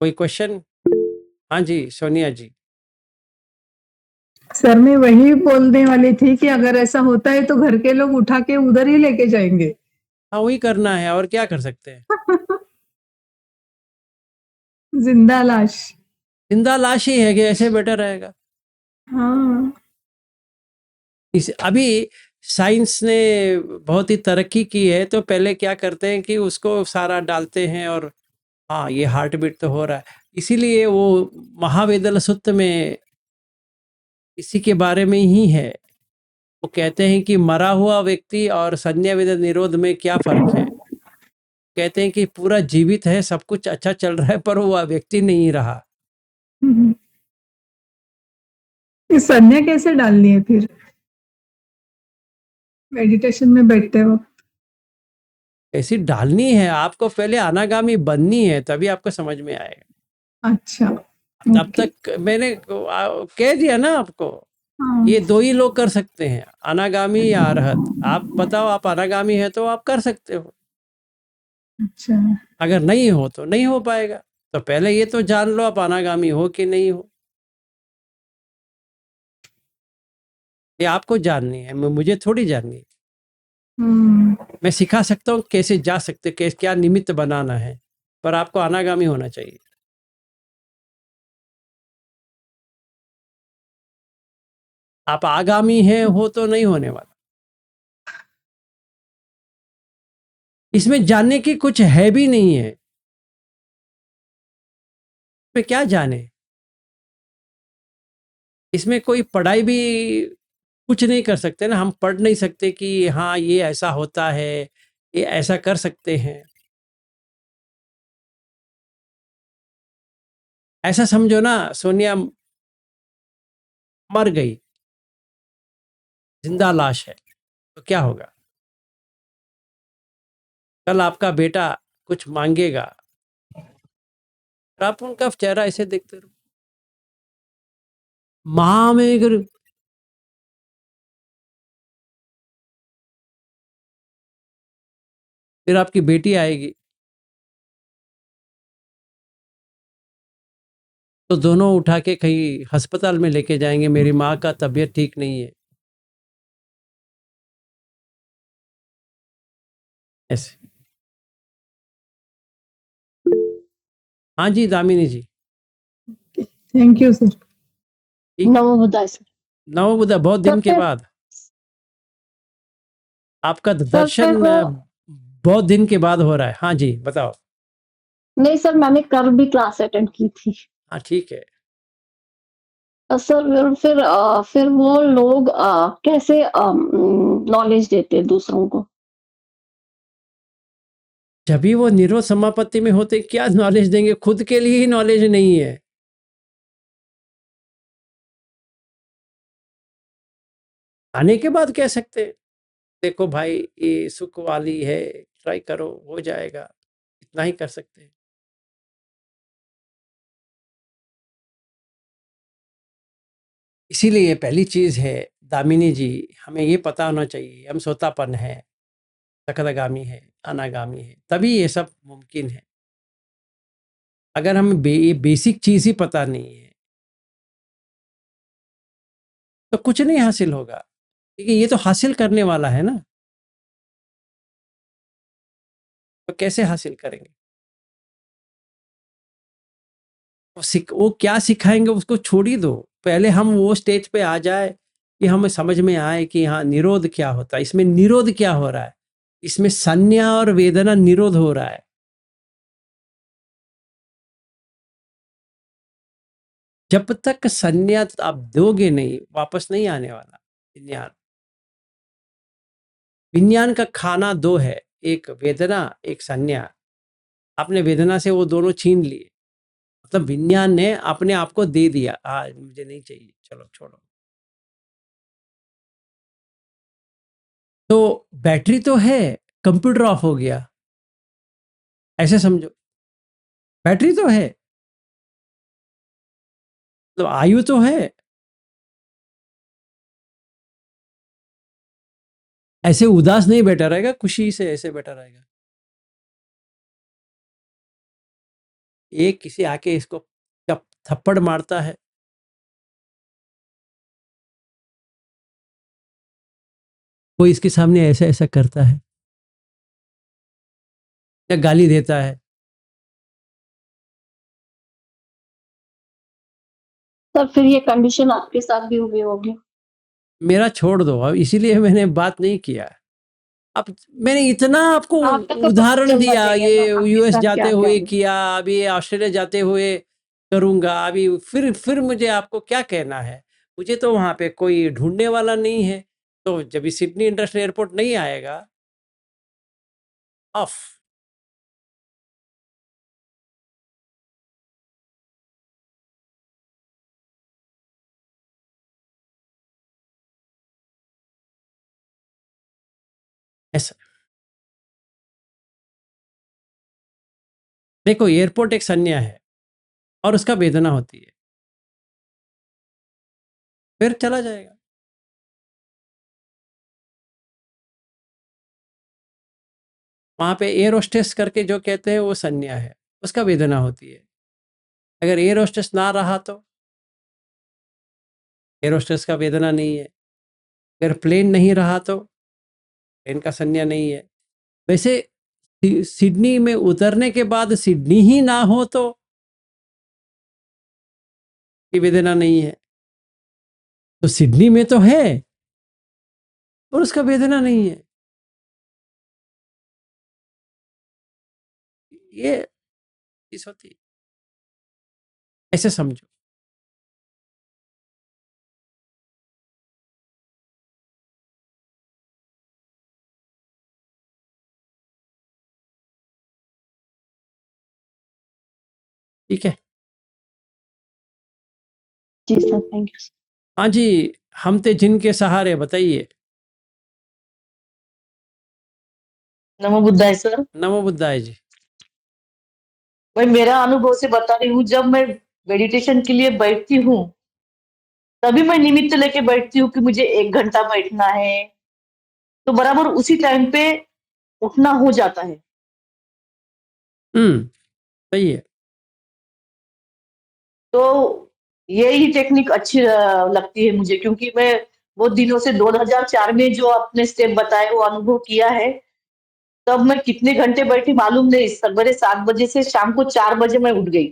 कोई क्वेश्चन? हाँ जी सोनिया जी। सर मैं वही बोलने वाली थी कि अगर ऐसा होता है तो घर के लोग उठा के उधर ही लेके जाएंगे। हाँ वही करना है, और क्या कर सकते हैं। जिंदा लाश। जिंदा लाश ही है कि ऐसे बेटर रहेगा। हाँ। इस अभी साइंस ने बहुत ही तरक्की की है, तो पहले क्या करते हैं कि उसको सारा डालते हैं और हाँ ये हार्ट बीट तो हो रहा है, इसीलिए वो महावेदल सूत्र में इसी के बारे में ही है। वो कहते हैं कि मरा हुआ व्यक्ति और संज्ञा वेद निरोध में क्या फर्क है। कहते हैं कि पूरा जीवित है, सब कुछ अच्छा चल रहा है, पर वो व्यक्ति नहीं रहा। हम्म। ये संज्ञा कैसे डालनी है फिर मेडिटेशन में बैठते हो? ऐसी डालनी है, आपको पहले अनागामी बननी है, तभी आपको समझ में आएगा। अच्छा। तब ओके। तक मैंने कह दिया ना आपको, हाँ। ये दो ही लोग कर सकते हैं, अनागामी या अरहत। आप बताओ, आप अनागामी है तो आप कर सकते हो, अच्छा। अगर नहीं हो तो नहीं हो पाएगा। तो पहले ये तो जान लो आप अनागामी हो कि नहीं हो, ये आपको जाननी है, मुझे थोड़ी जाननी है। हम्म। मैं सिखा सकता हूँ कैसे जा सकते, कैसे क्या निमित्त बनाना है, पर आपको अनागामी होना चाहिए। आप आगामी हैं हो तो नहीं होने वाला। इसमें जानने की कुछ है भी नहीं है, पे क्या जाने, इसमें कोई पढ़ाई भी कुछ नहीं कर सकते ना। हम पढ़ नहीं सकते कि हाँ ये ऐसा होता है, ये ऐसा कर सकते हैं। ऐसा समझो ना, सोनिया मर गई, जिंदा लाश है, तो क्या होगा? कल आपका बेटा कुछ मांगेगा और आप उनका चेहरा ऐसे देखते रहो, माँ में अगर फिर आपकी बेटी आएगी तो दोनों उठा के कहीं अस्पताल में लेके जाएंगे, मेरी माँ का तबीयत ठीक नहीं है, ऐसे। हाँ जी दामिनी जी, थैंक यू सर। ठीक। नमो बुद्धाय सर। नमो बुद्धा, बहुत दिन के फिर बाद आपका सर दर्शन, फिर बहुत दिन के बाद हो रहा है। हाँ जी बताओ। नहीं सर, मैंने कल भी क्लास अटेंड की थी। हाँ ठीक है। सर फिर वो लोग कैसे नॉलेज देते हैं दूसरों को? जब भी वो निरोध समापत्ति में होते क्या नॉलेज देंगे, खुद के लिए ही नॉलेज नहीं है। आने के बाद कह सकते हैं देखो भाई ये सुख वाली है, ट्राई करो हो जाएगा, इतना ही कर सकते हैं। इसीलिए पहली चीज है दामिनी जी, हमें ये पता होना चाहिए हम सोतापन है, सकदगामी है, अनागामी है, तभी ये सब मुमकिन है। अगर हमें ये बेसिक चीज ही पता नहीं है तो कुछ नहीं हासिल होगा, क्योंकि ये तो हासिल करने वाला है ना, तो कैसे हासिल करेंगे? वो क्या सिखाएंगे उसको छोड़ ही दो, पहले हम वो स्टेज पे आ जाए कि हमें समझ में आए कि हाँ निरोध क्या होता है, इसमें निरोध क्या हो रहा है, इसमें संज्ञा और वेदना निरोध हो रहा है। जब तक संन्यास आप दोगे नहीं, वापस नहीं आने वाला विज्ञान। विज्ञान का खाना दो है, एक वेदना, एक संज्ञा। आपने वेदना से वो दोनों छीन लिए, मतलब विज्ञान ने अपने आप को दे दिया, मुझे नहीं चाहिए, चलो छोड़ो। तो बैटरी तो है, कंप्यूटर ऑफ हो गया, ऐसे समझो। बैटरी तो है, तो आयु तो है। ऐसे उदास नहीं बैठा रहेगा, खुशी से ऐसे बैठा रहेगा। एक किसी आके इसको थप्पड़ मारता है, कोई इसके सामने ऐसा ऐसा करता है या गाली देता है, सर फिर ये कंडीशन आपके साथ भी हुई होगी। मेरा छोड़ दो, अब इसीलिए मैंने बात नहीं किया। अब मैंने इतना आपको आपका तो उदाहरण जब दिया, बचेंगे ये तो आपके यूएस साथ जाते क्या-क्या हुए है। किया, अभी ये ऑस्ट्रेलिया जाते हुए करूँगा, अभी फिर मुझे आपको क्या कहना है? मुझे तो वहाँ पे कोई ढूँढने वाला नहीं है, तो जब ये सिडनी इंटरनेशनल एयरपोर्ट नहीं आएगा ऑफ। ऐसा देखो, एयरपोर्ट एक संज्ञा है और उसका वेदना होती है, फिर चला जाएगा। वहाँ पे एयर होस्टेस करके जो कहते हैं वो संज्ञा है, उसका वेदना होती है। अगर एयर होस्टेस ना रहा तो एयर होस्टेस का वेदना नहीं है। अगर प्लेन नहीं रहा तो प्लेन का संज्ञा नहीं है। वैसे सिडनी में उतरने के बाद सिडनी ही ना हो तो ये वेदना नहीं है, तो सिडनी में तो है और उसका वेदना नहीं है। ये चीज होती है, ऐसे समझो। ठीक है। जी सर, थैंक यू। हाँ जी, हम थे जिनके सहारे, बताइए। नमो बुद्धाय सर। नमो बुद्धाय जी। भाई मेरा अनुभव से बता रही हूँ, जब मैं मेडिटेशन के लिए बैठती हूँ तभी मैं निमित्त लेके बैठती हूँ कि मुझे 1 घंटा बैठना है, तो बराबर उसी टाइम पे उठना हो जाता है। सही है। तो यही टेक्निक अच्छी लगती है मुझे, क्योंकि मैं बहुत दिनों से 2004 में जो आपने स्टेप बताए वो अनुभव किया है। तब मैं कितने घंटे बैठी मालूम नहीं, सवेरे 7 बजे से शाम को 4 बजे मैं उठ गई।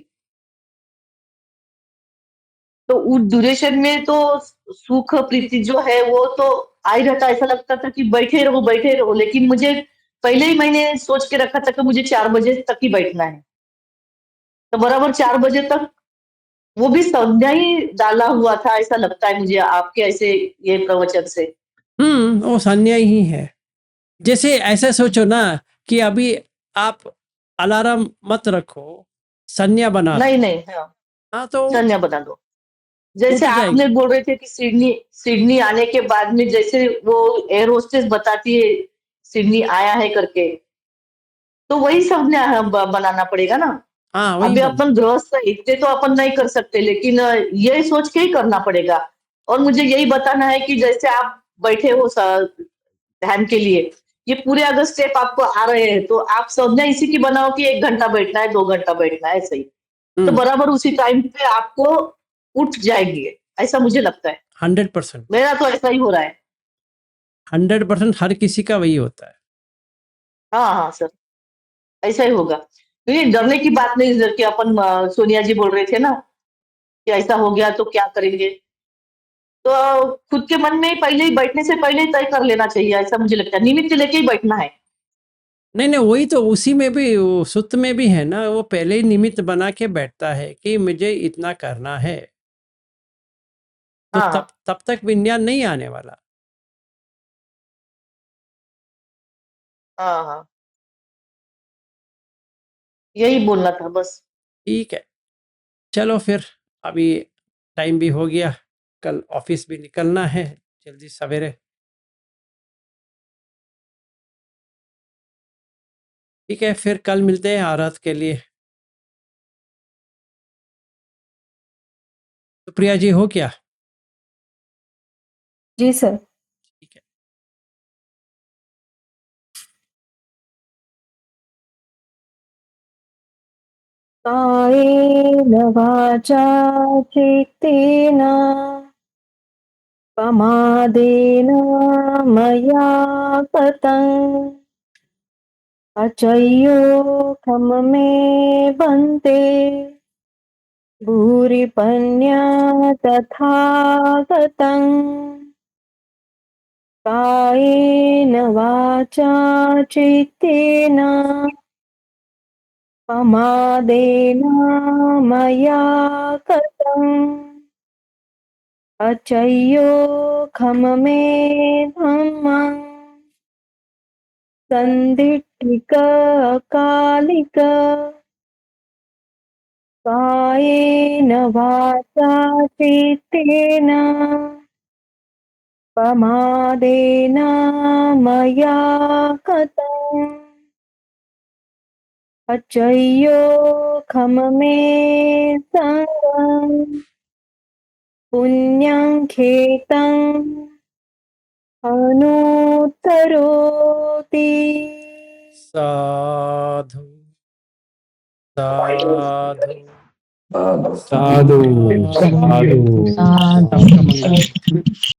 तो उस ड्यूरेशन में तो सुख प्रीति जो है वो तो आ ही रहता, ऐसा लगता था कि बैठे रहो, लेकिन मुझे पहले ही मैंने सोच के रखा था कि मुझे 4 बजे तक ही बैठना है। तो बराबर 4 बजे तक वो भी संज्ञा ही डाला हुआ था, ऐसा लगता है मुझे आपके ऐसे ये प्रवचन से। वो संज्ञा ही है। जैसे ऐसा सोचो ना कि अभी आप अलार्म मत रखो, संज्ञा बना दो। नहीं, हाँ, हाँ, तो संज्ञा बना दो। जैसे उठ आपने जाएगी। बोल रहे थे कि सिडनी आने के बाद में जैसे वो एयर होस्टेस बताती है सिडनी आया है करके, तो वही संज्ञा बनाना पड़ेगा ना। हाँ, वही अभी बन। अपन गृहस्थ है, इतने तो अपन नहीं कर सकते, लेकिन ये सोच के ही करना पड़ेगा। और मुझे यही बताना है कि जैसे आप बैठे हो ध्यान के लिए, ये पूरे अगर स्टेप आपको आ रहे हैं तो आप संज्ञा इसी की बनाओ कि 1 घंटा बैठना है, 2 घंटा बैठना है, ऐसे ही तो हम्म बराबर उसी टाइम पे आपको उठ जाएंगे, ऐसा मुझे लगता है। 100%। मेरा तो ऐसा ही हो रहा है। 100% हर किसी का वही होता है। हाँ हाँ सर, ऐसा ही होगा। तो ये डरने की बात नहीं सर, कि अपन सोनिया जी बोल रहे थे ना कि ऐसा हो गया तो क्या करेंगे, तो खुद के मन में पहले ही बैठने से पहले ही तय कर लेना चाहिए, ऐसा मुझे लगता है। निमित्त लेके ही बैठना है। नहीं, वही तो उसी में भी, वो सुत्त में भी है ना, वो पहले ही निमित्त बना के बैठता है कि मुझे इतना करना है, तो हाँ तब हाँ तब तक विज्ञान नहीं आने वाला। हाँ हाँ, यही बोलना था बस। ठीक है, चलो फिर, अभी टाइम भी हो गया, कल ऑफिस भी निकलना है जल्दी सवेरे। ठीक है, फिर कल मिलते हैं आराध के लिए। तो प्रिया जी हो क्या? जी सर। ठीक है। कायेन वाचा चित्तेन प्रमादेन मया कृतं अचय्योखं मे भन्ते भूरिपन्या तथा गतं कायेन वाचा चित्तेन प्रमादेन मया कृतम् अचय्योखममे धम्मं सन्दिट्ठिक अकालिक कायेन वाचा चित्तेन प्रमादेन मया कृतम् अचय्योखममे सङ्गम् पुण्यं खेतम् अनुत्तरोति साधु साधु साधु साधु सबका मंगल हो।